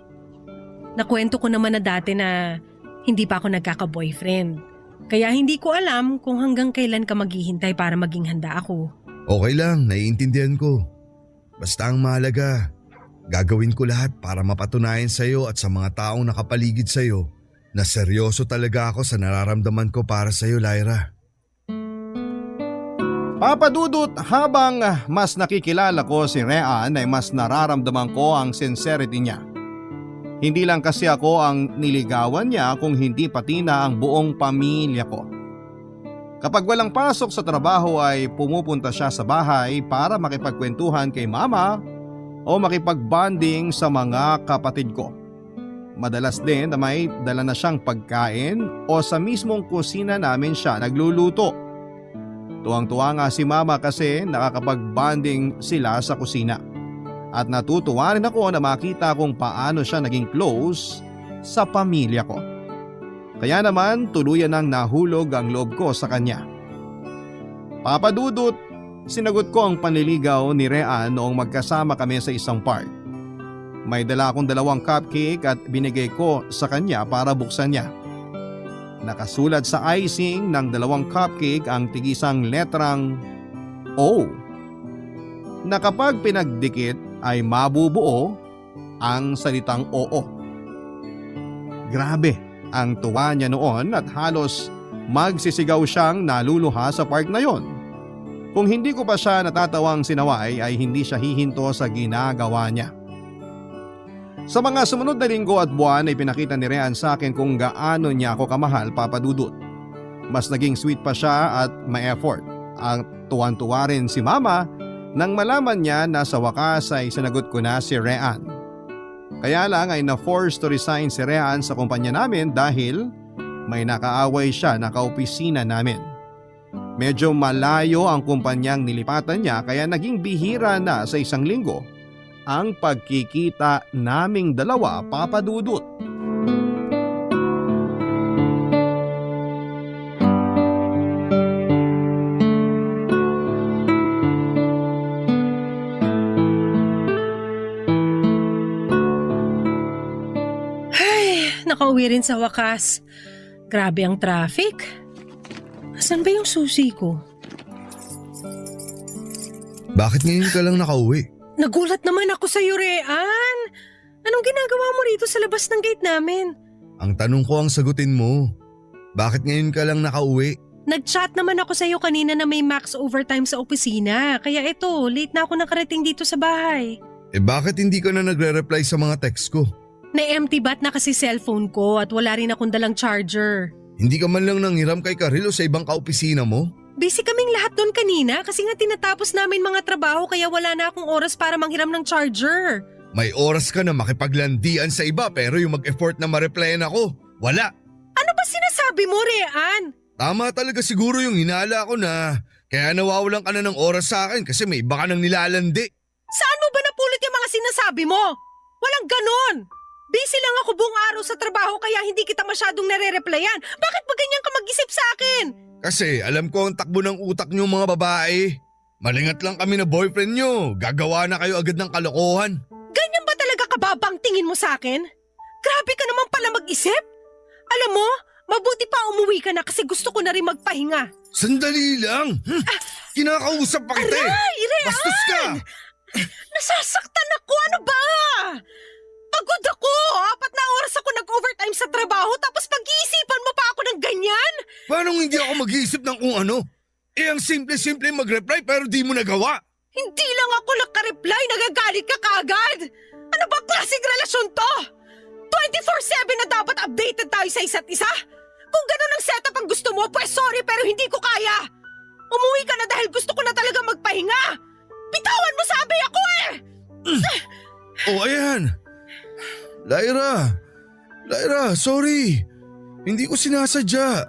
Nakwento ko naman na dati na hindi pa ako nagkaka-boyfriend. Kaya hindi ko alam kung hanggang kailan ka maghihintay para maging handa ako. Okay lang, naiintindihan ko. Basta ang mahalaga, gagawin ko lahat para mapatunayan sa'yo at sa mga taong nakapaligid sa'yo na seryoso talaga ako sa nararamdaman ko para sa'yo, Lyra. Papa Dudut, habang mas nakikilala ko si Rean ay mas nararamdaman ko ang sincerity niya. Hindi lang kasi ako ang niligawan niya kung hindi pati na ang buong pamilya ko. Kapag walang pasok sa trabaho ay pumupunta siya sa bahay para makipagkwentuhan kay mama o makipagbanding sa mga kapatid ko. Madalas din na may dala na siyang pagkain o sa mismong kusina namin siya nagluluto. Tuwang-tuwa nga si mama kasi nakakapag-bonding sila sa kusina. At natutuwa rin ako na makita kung paano siya naging close sa pamilya ko. Kaya naman tuluyan nang nahulog ang loob ko sa kanya. Papa Dudut, sinagot ko ang panliligaw ni Rean noong magkasama kami sa isang park. May dala akong 2 cupcake at binigay ko sa kanya para buksan niya. Nakasulat sa icing ng 2 cupcake ang tigisang letrang O na kapag pinagdikit ay mabubuo ang salitang Oo. Grabe ang tuwa niya noon at halos magsisigaw siyang naluluha sa park na yon. Kung hindi ko pa siya natatawang sinaway ay hindi siya hihinto sa ginagawa niya. Sa mga sumunod na linggo at buwan ay pinakita ni Rean sa akin kung gaano niya ako kamahal, Papa Dudut. Mas naging sweet pa siya at may effort. Ang tuwan-tuwa rin si Mama nang malaman niya na sa wakas ay sinagot ko na si Rean. Kaya lang ay na-force to resign si Rean sa kumpanya namin dahil may nakaaway siya na kaopisina namin. Medyo malayo ang kumpanyang nilipatan niya kaya naging bihira na sa isang linggo ang pagkikita naming dalawa, Papa Dudut. makauwi rin sa wakas. Grabe ang traffic. Asan ba yung susi ko? Bakit ngayon ka lang nakauwi? Nagulat naman ako sa Rean. Anong ginagawa mo rito sa labas ng gate namin? Ang tanong ko ang sagutin mo. Bakit ngayon ka lang nakauwi? Nag-chat naman ako sa iyo kanina na may max overtime sa opisina. Kaya ito, late na ako nakarating dito sa bahay. Bakit hindi ka na nagre-reply sa mga text ko? Na-empty bat na kasi cellphone ko at wala rin akong dalang charger. Hindi ka man lang nanghiram kay Karilo sa ibang kaopisina mo? Busy kaming lahat doon kanina kasi nga tinatapos namin mga trabaho kaya wala na akong oras para manghiram ng charger. May oras ka na makipaglandian sa iba pero yung mag-effort na ma-replyan ako, wala. Ano ba sinasabi mo, Rean? Tama talaga siguro yung hinala ko na kaya nawawalan ka na ng oras sa akin kasi may iba ka nang nilalandi. Saan mo ba napulot yung mga sinasabi mo? Walang ganon! Busy lang ako buong araw sa trabaho kaya hindi kita masyadong nare-replyan. Bakit ba ganyan ka mag-isip sa akin? Kasi alam ko ang takbo ng utak niyo mga babae. Malingat lang kami na boyfriend niyo, gagawa na kayo agad ng kalokohan. Ganyan ba talaga kababang tingin mo sa akin? Grabe ka naman pala mag-isip. Alam mo, mabuti pa umuwi ka na kasi gusto ko na rin magpahinga. Sandali lang! Kinakausap pa kita eh! Aray, Rean! Bastos ka! Nasasaktan ako, ano ba? Pagod ako! 4 na oras ako nag-overtime sa trabaho tapos pag-iisipan mo pa ako ng ganyan? Paano hindi ako mag-iisip ng kung ano? Ang simple-simple mag-reply pero di mo nagawa. Hindi lang ako nakareply, nagagalit ka kaagad! Ano ba klaseng relasyon to? 24/7 na dapat updated tayo sa isa't isa? Kung ganun ang setup ang gusto mo, pues sorry pero hindi ko kaya! Umuwi ka na dahil gusto ko na talaga magpahinga! Bitawan mo sabi ako eh! Ayan. Lyra, sorry. Hindi ko sinasadya.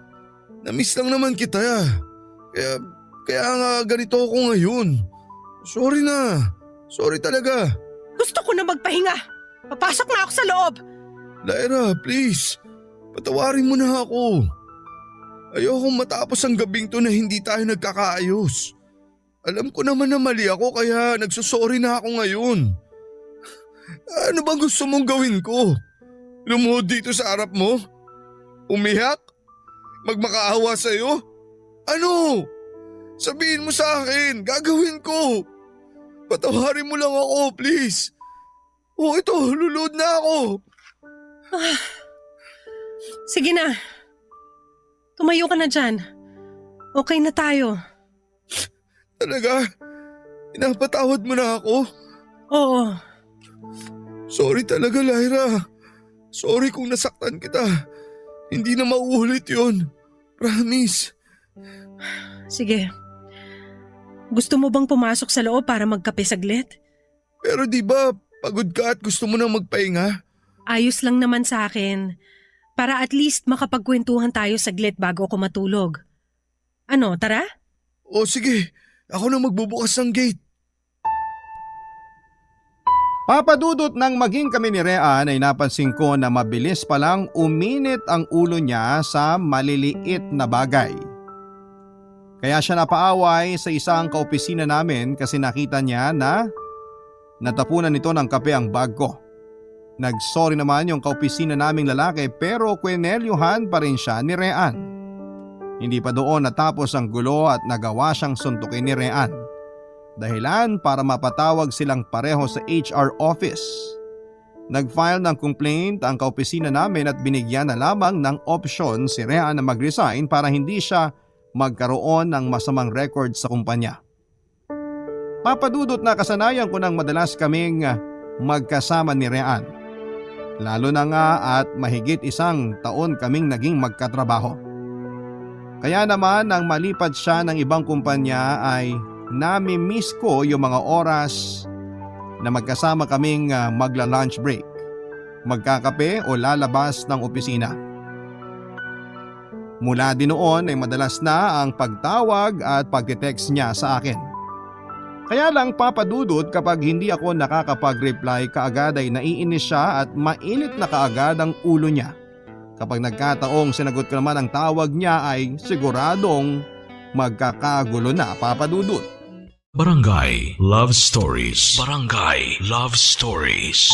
Namiss lang naman kita. Kaya nga ganito ako ngayon. Sorry na. Sorry talaga. Gusto ko na magpahinga. Papasok na ako sa loob. Lyra, please. Patawarin mo na ako. Ayokong matapos ang gabing to na hindi tayo nagkakaayos. Alam ko naman na mali ako kaya nagsusorry na ako ngayon. Ano bang gusto mong gawin ko? Lumuhod dito sa harap mo? Umiyak? Magmakaawa sa'yo? Ano? Sabihin mo sa akin, gagawin ko. Patawarin mo lang ako, please. Ito, luluhod na ako. Sige na. Tumayo ka na dyan. Okay na tayo. Talaga? Pinapatawad mo na ako? Oo. Sorry talaga, Lyra. Sorry kung nasaktan kita. Hindi na mauulit yun. Promise. Sige. Gusto mo bang pumasok sa loob para magkape saglit? Pero di ba pagod ka at gusto mo nang magpahinga? Ayos lang naman sa akin. Para at least makapagkwentuhan tayo saglit bago ako matulog. Ano, tara? O sige, ako na magbubukas ng gate. Papadudot nang maging kami ni Rean ay napansin ko na mabilis palang uminit ang ulo niya sa maliliit na bagay. Kaya siya napaaway sa isang kaopisina namin kasi nakita niya na natapunan nito ng kape ang bag ko. Nagsorry naman yung kaopisina naming lalaki pero kwenelyuhan pa rin siya ni Rean. Hindi pa doon natapos ang gulo at nagawa siyang suntukin ni Rean. Dahilan para mapatawag silang pareho sa HR office. Nag-file ng complaint ang kaopisina namin at binigyan na lamang ng opsyon si Rean na mag-resign para hindi siya magkaroon ng masamang record sa kumpanya. Papadudot na kasanayan ko nang madalas kaming magkasama ni Rean. Lalo na nga at mahigit 1 taon kaming naging magkatrabaho. Kaya naman nang malipat siya ng ibang kumpanya ay nami-miss ko yung mga oras na magkasama kaming magla-lunch break, magkakape o lalabas ng opisina. Mula din noon ay madalas na ang pagtawag at pag-text niya sa akin. Kaya lang papadudot kapag hindi ako nakakapag-reply kaagad ay naiinis siya at mainit na kaagad ang ulo niya. Kapag nagkataong sinagot ko naman ang tawag niya ay siguradong magkakagulo na, papadudot. Barangay Love Stories. Barangay Love Stories.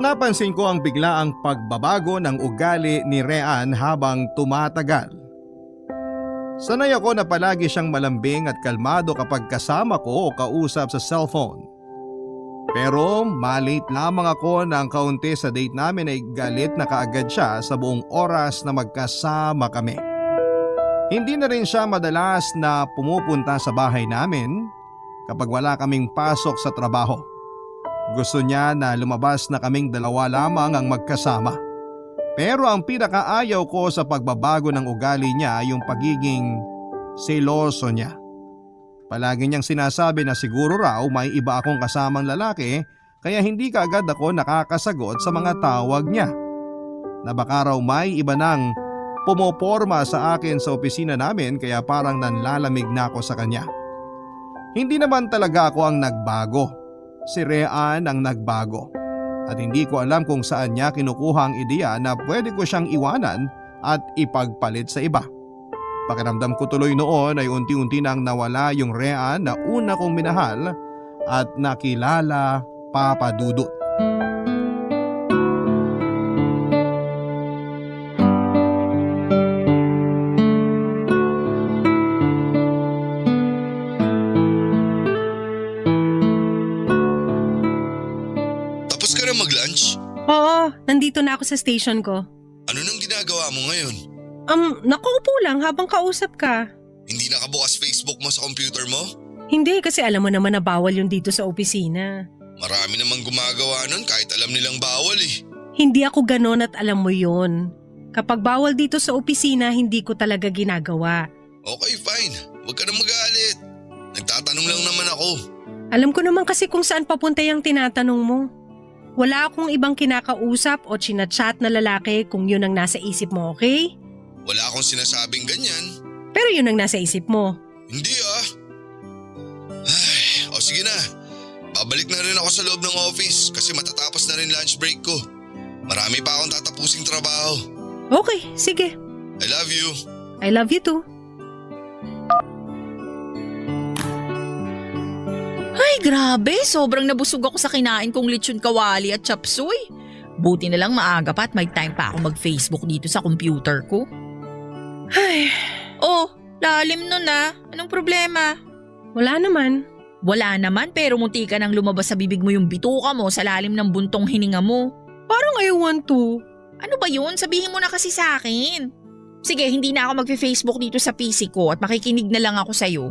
napansin ko ang biglaang pagbabago ng ugali ni Rean habang tumatagal. Sanay ako na palagi siyang malambing at kalmado kapag kasama ko o kausap sa cellphone. Pero malate lamang ako ng kaunti sa date namin ay galit na kaagad siya sa buong oras na magkasama kami. Hindi na rin siya madalas na pumupunta sa bahay namin kapag wala kaming pasok sa trabaho. Gusto niya na lumabas na kaming dalawa lamang ang magkasama. Pero ang pinakaayaw ko sa pagbabago ng ugali niya ay yung pagiging seloso niya. Palagi niyang sinasabi na siguro raw may iba akong kasamang lalaki kaya hindi kaagad ako nakakasagot sa mga tawag niya. Na baka raw may iba nang pumoporma sa akin sa opisina namin kaya parang nanlalamig na ako sa kanya. Hindi naman talaga ako ang nagbago. Si Rean ang nagbago. At hindi ko alam kung saan niya kinukuha ang ideya na pwede ko siyang iwanan at ipagpalit sa iba. Pakiramdam ko tuloy noon ay unti-unti nang nawala yung Rean na una kong minahal at nakilala Papa Dudut. Tapos ka na mag-lunch? Oo, nandito na ako sa station ko. Ano nang ginagawa mo ngayon? Nakaupo lang habang kausap ka. Hindi nakabukas Facebook mo sa computer mo? Hindi kasi alam mo naman na bawal yun dito sa opisina. Marami namang gumagawa nun kahit alam nilang bawal eh. Hindi ako ganon at alam mo yun. Kapag bawal dito sa opisina, hindi ko talaga ginagawa. Okay, fine. Huwag ka na magalit. Nagtatanong lang naman ako. Alam ko naman kasi kung saan papunta yung tinatanong mo. Wala akong ibang kinakausap o chinachat na lalaki kung yun ang nasa isip mo, okay? Wala akong sinasabing ganyan. Pero yun ang nasa isip mo. Hindi ah. Ay, o sige na. Babalik na rin ako sa loob ng office kasi matatapos na rin lunch break ko. Marami pa akong tatapusing trabaho. Okay, sige. I love you. I love you too. Ay, grabe. Sobrang nabusog ako sa kinain kong lechon kawali at chop suey. Buti na lang maaga pa at may time pa ako mag-Facebook dito sa computer ko. Ay, Oh, lalim nun ah. Anong problema? wala naman. Wala naman pero munti ka nang lumabas sa bibig mo yung bituka mo sa lalim ng buntong hininga mo. Parang I want to. Ano ba yun? Sabihin mo na kasi sa akin. Sige, hindi na ako mag-Facebook dito sa PC ko at makikinig na lang ako sa'yo.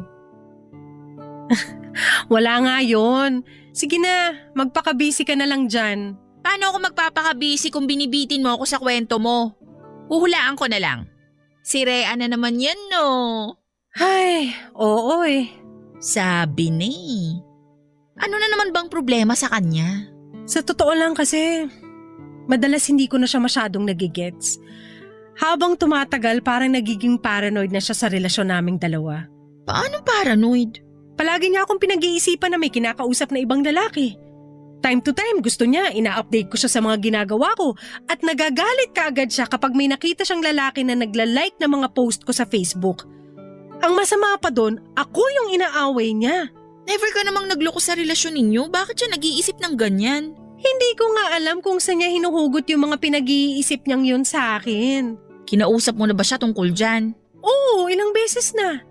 Wala nga yun. Sige na, magpaka-busy ka na lang dyan. Paano ako magpapaka-busy kung binibitin mo ako sa kwento mo? Huhulaan ko na lang. Si Rhea na naman yan, no? Ay, oo eh. Sabi na eh. Ano na naman bang problema sa kanya? Sa totoo lang kasi, madalas hindi ko na siya masyadong nagigets. Habang tumatagal, parang nagiging paranoid na siya sa relasyon naming dalawa. Paano paranoid? Palagi niya akong pinag-iisipan na may kinakausap na ibang lalaki. Time to time, gusto niya, ina-update ko siya sa mga ginagawa ko at nagagalit kaagad siya kapag may nakita siyang lalaki na nagla-like ng mga post ko sa Facebook. Ang masama pa doon, ako yung inaaway niya. Never ka namang nagloko sa relasyon ninyo? Bakit siya nag-iisip ng ganyan? Hindi ko nga alam kung saan niya hinuhugot yung mga pinag-iisip niyang yun sa akin. Kinausap mo na ba siya tungkol dyan? Oo, ilang beses na.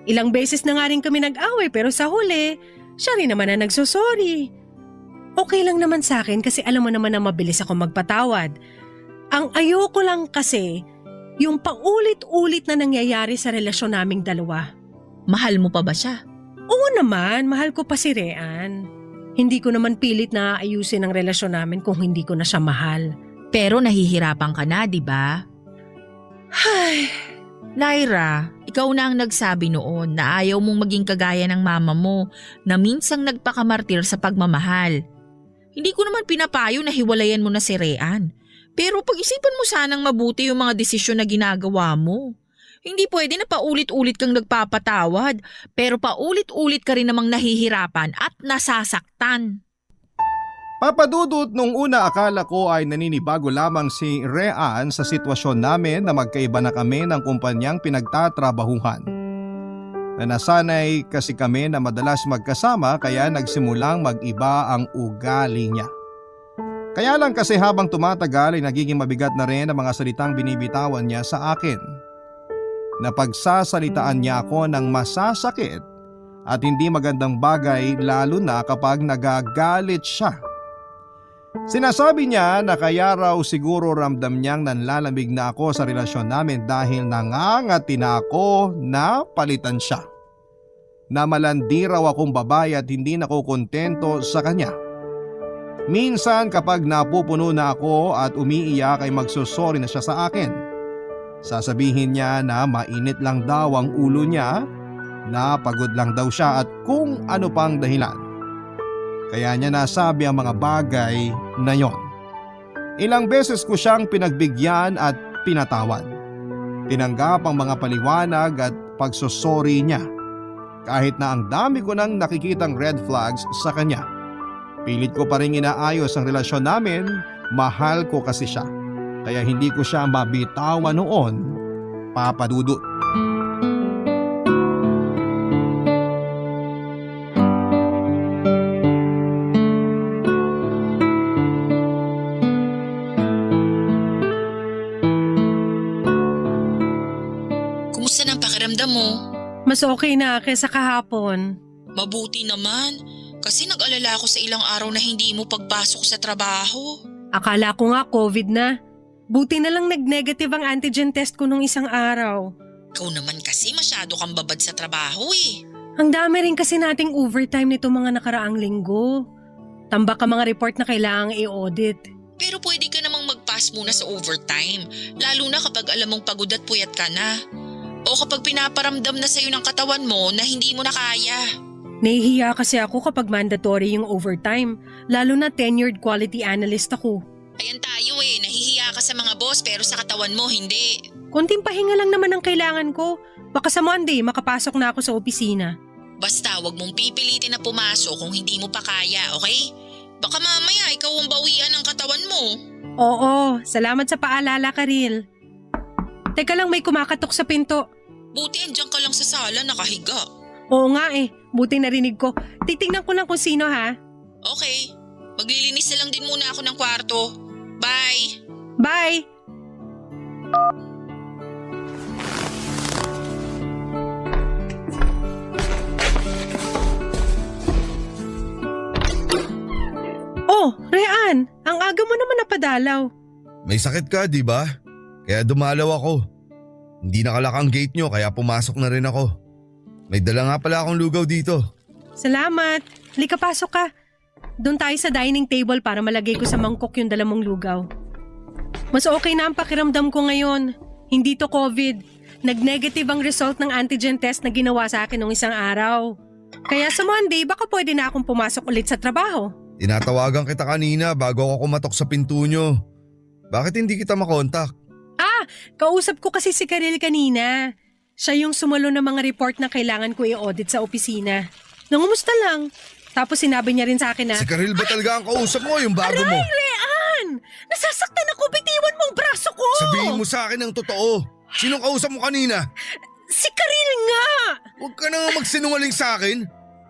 Ilang beses na nga rin kami nag-away pero sa huli, siya rin naman na nagsosorry. Okay lang naman sa akin kasi alam mo naman na mabilis ako magpatawad. Ang ayoko lang kasi, yung paulit-ulit na nangyayari sa relasyon naming dalawa. Mahal mo pa ba siya? Oo naman, mahal ko pa si Rean. Hindi ko naman pilit na ayusin ang relasyon namin kung hindi ko na siya mahal. Pero nahihirapan ka na, di ba? Ay, Lyra, ikaw na ang nagsabi noon na ayaw mong maging kagaya ng mama mo na minsang nagpakamartir sa pagmamahal. Hindi ko naman pinapayo na hiwalayan mo na si Rean. Pero pag-isipan mo sanang mabuti yung mga desisyon na ginagawa mo. Hindi pwede na paulit-ulit kang nagpapatawad, pero paulit-ulit ka rin namang nahihirapan at nasasaktan. Papadudot nung una akala ko ay naninibago lamang si Rean sa sitwasyon namin na magkaiba na kami ng kumpanyang pinagtatrabahuhan. Na nasanay kasi kami na madalas magkasama kaya nagsimulang mag-iba ang ugali niya. Kaya lang kasi habang tumatagal ay nagiging mabigat na rin ang mga salitang binibitawan niya sa akin. Napagsasalitaan niya ako ng masasakit at hindi magandang bagay lalo na kapag nagagalit siya. Sinasabi niya na kaya raw siguro ramdam niyang nanlalamig na ako sa relasyon namin dahil nangangati na ako na palitan siya. Na malandi raw akong babae at hindi nakukontento sa kanya. Minsan kapag napupuno na ako at umiiyak ay magsusorry na siya sa akin. Sasabihin niya na mainit lang daw ang ulo niya, na pagod lang daw siya at kung ano pang dahilan. Kaya niya nasabi ang mga bagay na yon. Ilang beses ko siyang pinagbigyan at pinatawad. Tinanggap ang mga paliwanag at pagsusorry niya. Kahit na ang dami ko nang nakikitang red flags sa kanya. Pilit ko pa rin inaayos ang relasyon namin, mahal ko kasi siya. Kaya hindi ko siya mabitawan noon, Papa Dudut. Kumusta na ang pakiramdam mo? Mas okay na kaysa kahapon. Mabuti naman. Kasi nag-alala ako sa ilang araw na hindi mo pagpasok sa trabaho. Akala ko nga COVID na. Buti na lang nag-negative ang antigen test ko nung isang araw. Ikaw naman kasi masyado kang babad sa trabaho eh. Ang dami rin kasi nating overtime nito mga nakaraang linggo. Tambak ang mga report na kailangang i-audit. Pero pwede ka namang mag-pass muna sa overtime. Lalo na kapag alam mong pagod at puyat ka na. O kapag pinaparamdam na sa'yo ng katawan mo na hindi mo na kaya. Nahihiya kasi ako kapag mandatory yung overtime, lalo na tenured quality analyst ako. Ayan tayo eh, nahihiya ka sa mga boss pero sa katawan mo hindi. Konting pahinga lang naman ang kailangan ko. Baka sa Monday makapasok na ako sa opisina. Basta wag mong pipilitin na pumasok kung hindi mo pa kaya, okay? Baka mamaya ikaw ang bawian ng katawan mo. Oo, salamat sa paalala, Karil. Teka lang, may kumakatok sa pinto. Buti andyan ka lang sa sala nakahiga. Oo nga eh, buti narinig ko. Titingnan ko lang kung sino ha. Okay, maglilinis na lang din muna ako ng kwarto. Bye! Bye! Oh, Rean, ang aga mo naman napadalaw. May sakit ka, di ba? Kaya dumalaw ako. Hindi nakalak ang gate nyo kaya pumasok na rin ako. May dala nga pala akong lugaw dito. Salamat. Halika, pasok ka. Doon tayo sa dining table para malagay ko sa mangkok yung dala mong lugaw. Mas okay na ang pakiramdam ko ngayon. Hindi to COVID. Nag-negative ang result ng antigen test na ginawa sa akin nung isang araw. Kaya sa Monday, baka pwede na akong pumasok ulit sa trabaho. Tinatawagan kita kanina bago ako kumatok sa pinto nyo. Bakit hindi kita makontak? Kausap ko kasi si Karil kanina. Siya yung sumalo ng mga report na kailangan ko i-audit sa opisina. Nangumusta lang. Tapos sinabi niya rin sa akin na, Si Karil ba talaga ang kausap mo, yung bago mo? Rean! Nasasaktan ako, bitiwan mo ang braso ko! Sabihin mo sa akin ang totoo. Sinong kausap mo kanina? Si Karil nga! Huwag ka na nga magsinungaling sa akin.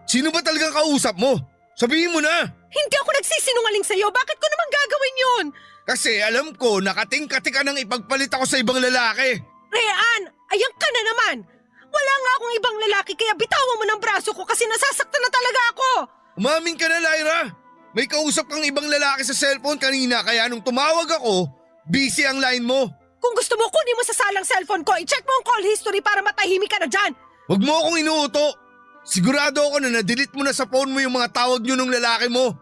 Sino ba talagang kausap mo? Sabihin mo na! Hindi ako nagsisinungaling sa'yo. Bakit ko naman gagawin yun? Kasi alam ko nakating-kati ka nang ipagpalit ako sa ibang lalaki. Rean! Ayan ka na naman! Wala nga akong ibang lalaki kaya bitawan mo ng braso ko kasi nasasaktan na talaga ako! Umamin ka na, Lyra. May kausap kang ibang lalaki sa cellphone kanina kaya nung tumawag ako, busy ang line mo. Kung gusto mo, kunin mo sa salang cellphone ko. I-check mo ang call history para matahimik ka na dyan. Huwag mo akong inuuto. Sigurado ako na na-delete mo na sa phone mo yung mga tawag nyo ng lalaki mo.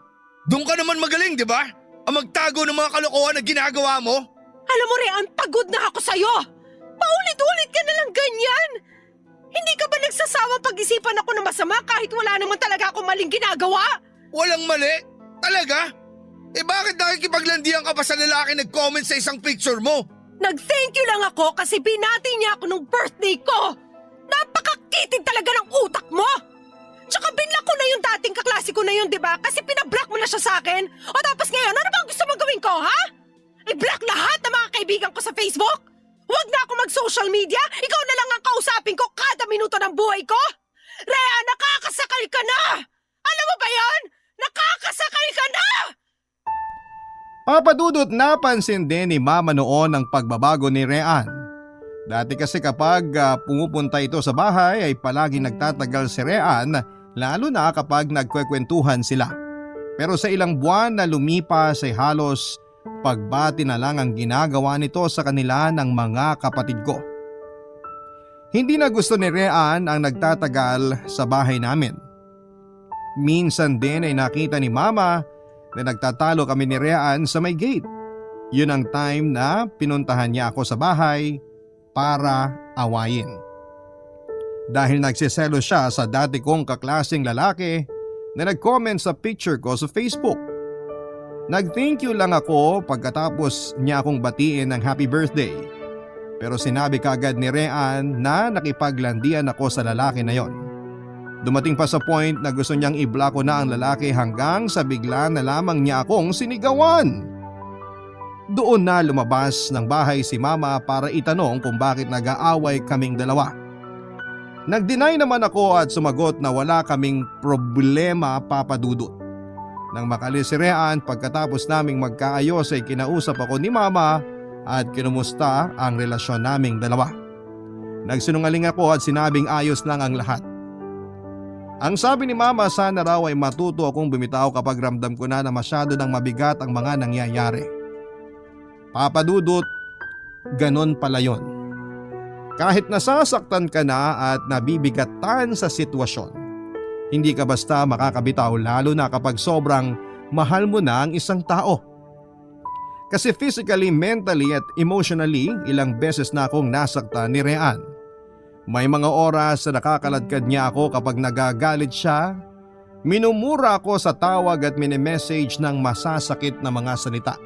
Doon ka naman magaling, di ba? Ang magtago ng mga kalokohan na ginagawa mo. Alam mo, Rean, pagod na ako sa'yo. Paulit-ulit ka na lang ganyan. Hindi ka ba nagsasawang pag-isipan ako na masama kahit wala naman talaga akong maling ginagawa? Walang mali? Talaga? Eh bakit nakikipaglandian ka pa sa lalaki nag-comment sa isang picture mo? Nag-thank you lang ako kasi binati niya ako nung birthday ko. Napakakitin talaga ng utak mo. Tsaka binlock ko na yung dating kaklase ko na yun, di ba? Kasi pinablock mo na siya sa akin. O tapos ngayon, ano bang gusto mo gawin ko, ha? I-block lahat ng mga kaibigan ko sa Facebook? Huwag na ako mag-social media? Ikaw na lang ang kausapin ko kada minuto ng buhay ko? Rhea, nakakasakal ka na! Alam mo ba yon? Nakakasakal ka na! Papa Dudut, napansin din ni Mama noon ang pagbabago ni Rean. Dati kasi kapag pumupunta ito sa bahay ay palagi nagtatagal si Rean, lalo na kapag nagkwekwentuhan sila. Pero sa ilang buwan na lumipas ay halos pagbati na lang ang ginagawa nito sa kanila ng mga kapatid ko. Hindi na gusto ni Rean ang nagtatagal sa bahay namin. Minsan din ay nakita ni Mama na nagtatalo kami ni Rean sa may gate. Yun ang time na pinuntahan niya ako sa bahay para awayin. Dahil nagsiselo siya sa dati kong kaklaseng lalaki na nag-comment sa picture ko sa Facebook. Nag-thank you lang ako pagkatapos niya akong batiin ng happy birthday. Pero sinabi kaagad ni Rean na nakipaglandian ako sa lalaki na yon. Dumating pa sa point na gusto niyang i-block ko na ang lalaki hanggang sa bigla na lamang niya akong sinigawan. Doon na lumabas ng bahay si Mama para itanong kung bakit nag-aaway kaming dalawa. Nag-deny naman ako at sumagot na wala kaming problema, Papa Dudut. Nang makalis si Rean pagkatapos naming magkaayos ay kinausap ako ni Mama at kinumusta ang relasyon naming dalawa. Nagsinungaling ako at sinabing ayos lang ang lahat. Ang sabi ni Mama, sana raw ay matuto akong bumitaw kapag ramdam ko na masyado ng mabigat ang mga nangyayari. Papa Dudut, ganon pala yon. Kahit nasasaktan ka na at nabibigatan sa sitwasyon, hindi ka basta makakabitaw lalo na kapag sobrang mahal mo na ang isang tao. Kasi physically, mentally at emotionally, ilang beses na akong nasaktan ni Rean. May mga oras na nakakaladkad niya ako kapag nagagalit siya, minumura ako sa tawag at mini-message ng masasakit na mga salita.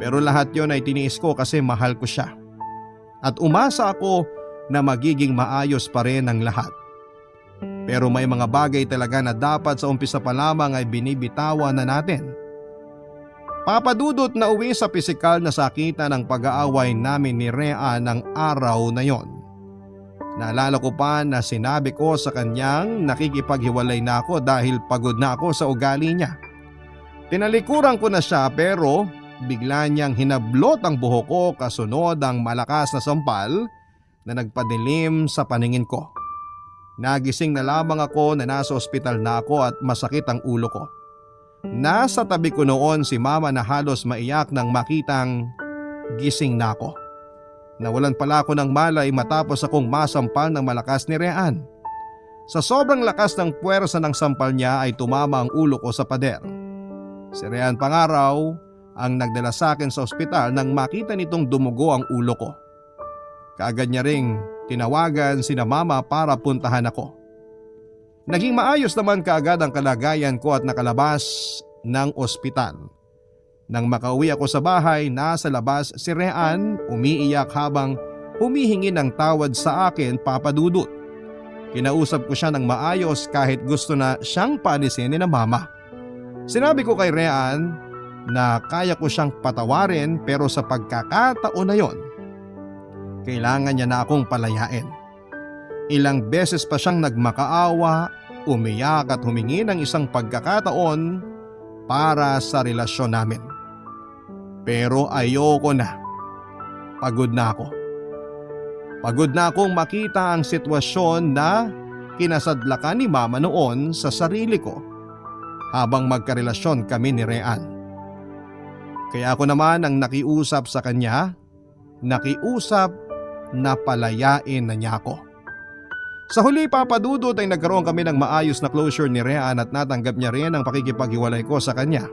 Pero lahat yon ay tiniis ko kasi mahal ko siya. At umasa ako na magiging maayos pa rin ang lahat. Pero may mga bagay talaga na dapat sa umpisa pa lamang ay binibitawan na natin. Papa Dudut, na uwi sa pisikal na sakitan ng pag-aaway namin ni Rean ng araw na yon. Naalala ko pa na sinabi ko sa kanyang nakikipaghiwalay na ako dahil pagod na ako sa ugali niya. Tinalikuran ko na siya pero bigla niyang hinablot ang buhok ko kasunod ang malakas na sampal na nagpadilim sa paningin ko. Nagising na lamang ako na nasa ospital na ako at masakit ang ulo ko. Nasa tabi ko noon si Mama na halos maiyak nang makitang gising na ako. Nawalan pala ako ng malay matapos akong masampal ng malakas ni Rean. Sa sobrang lakas ng puwersa ng sampal niya ay tumama ang ulo ko sa pader. Si Rean Pangaraw ang nagdala sa akin sa ospital nang makita nitong dumugo ang ulo ko. Kaagad niya ring tinawagan sina Mama para puntahan ako. Naging maayos naman kaagad ang kalagayan ko at nakalabas ng ospital. Nang makauwi ako sa bahay, nasa labas si Rean umiiyak habang humihingi ng tawad sa akin, Papa Dudut. Kinausap ko siya ng maayos kahit gusto na siyang paalisin ni na Mama. Sinabi ko kay Rean na kaya ko siyang patawarin pero sa pagkakataon na yon, kailangan niya na akong palayain. Ilang beses pa siyang nagmakaawa, umiyak at humingi ng isang pagkakataon para sa relasyon namin. Pero ayoko na. Pagod na ako. Pagod na akong makita ang sitwasyon na kinasadlakan ni Mama noon sa sarili ko habang magkarelasyon kami ni Rean. Kaya ako naman ang nakiusap sa kanya, nakiusap na palayain na niya ako. Sa huli, Papa Dudut, ay nagkaroon kami ng maayos na closure ni Rean at natanggap niya rin ang pakikipaghiwalay ko sa kanya.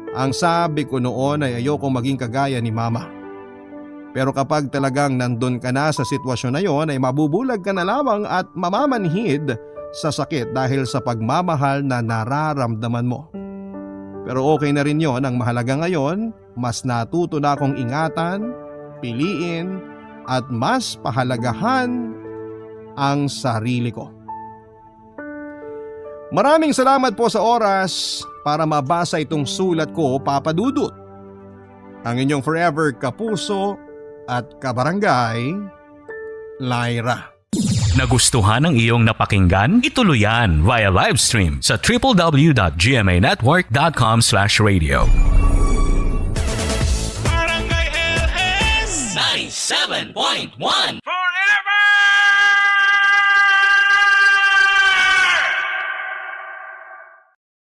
Ang sabi ko noon ay ayokong maging kagaya ni Mama. Pero kapag talagang nandun ka na sa sitwasyon na yon ay mabubulag ka na lamang at mamamanhid sa sakit dahil sa pagmamahal na nararamdaman mo. Pero okay na rin yon. Ang mahalaga ngayon, mas natuto na akong ingatan, piliin at mas pahalagahan ang sarili ko. Maraming salamat po sa oras para mabasa itong sulat ko, Papa Dudut. Ang inyong forever kapuso at kabarangay, Lyra. Nagustuhan ang iyong napakinggan? Ituloy yan via live stream sa www.gmanetwork.com/radio. 97.1 Forever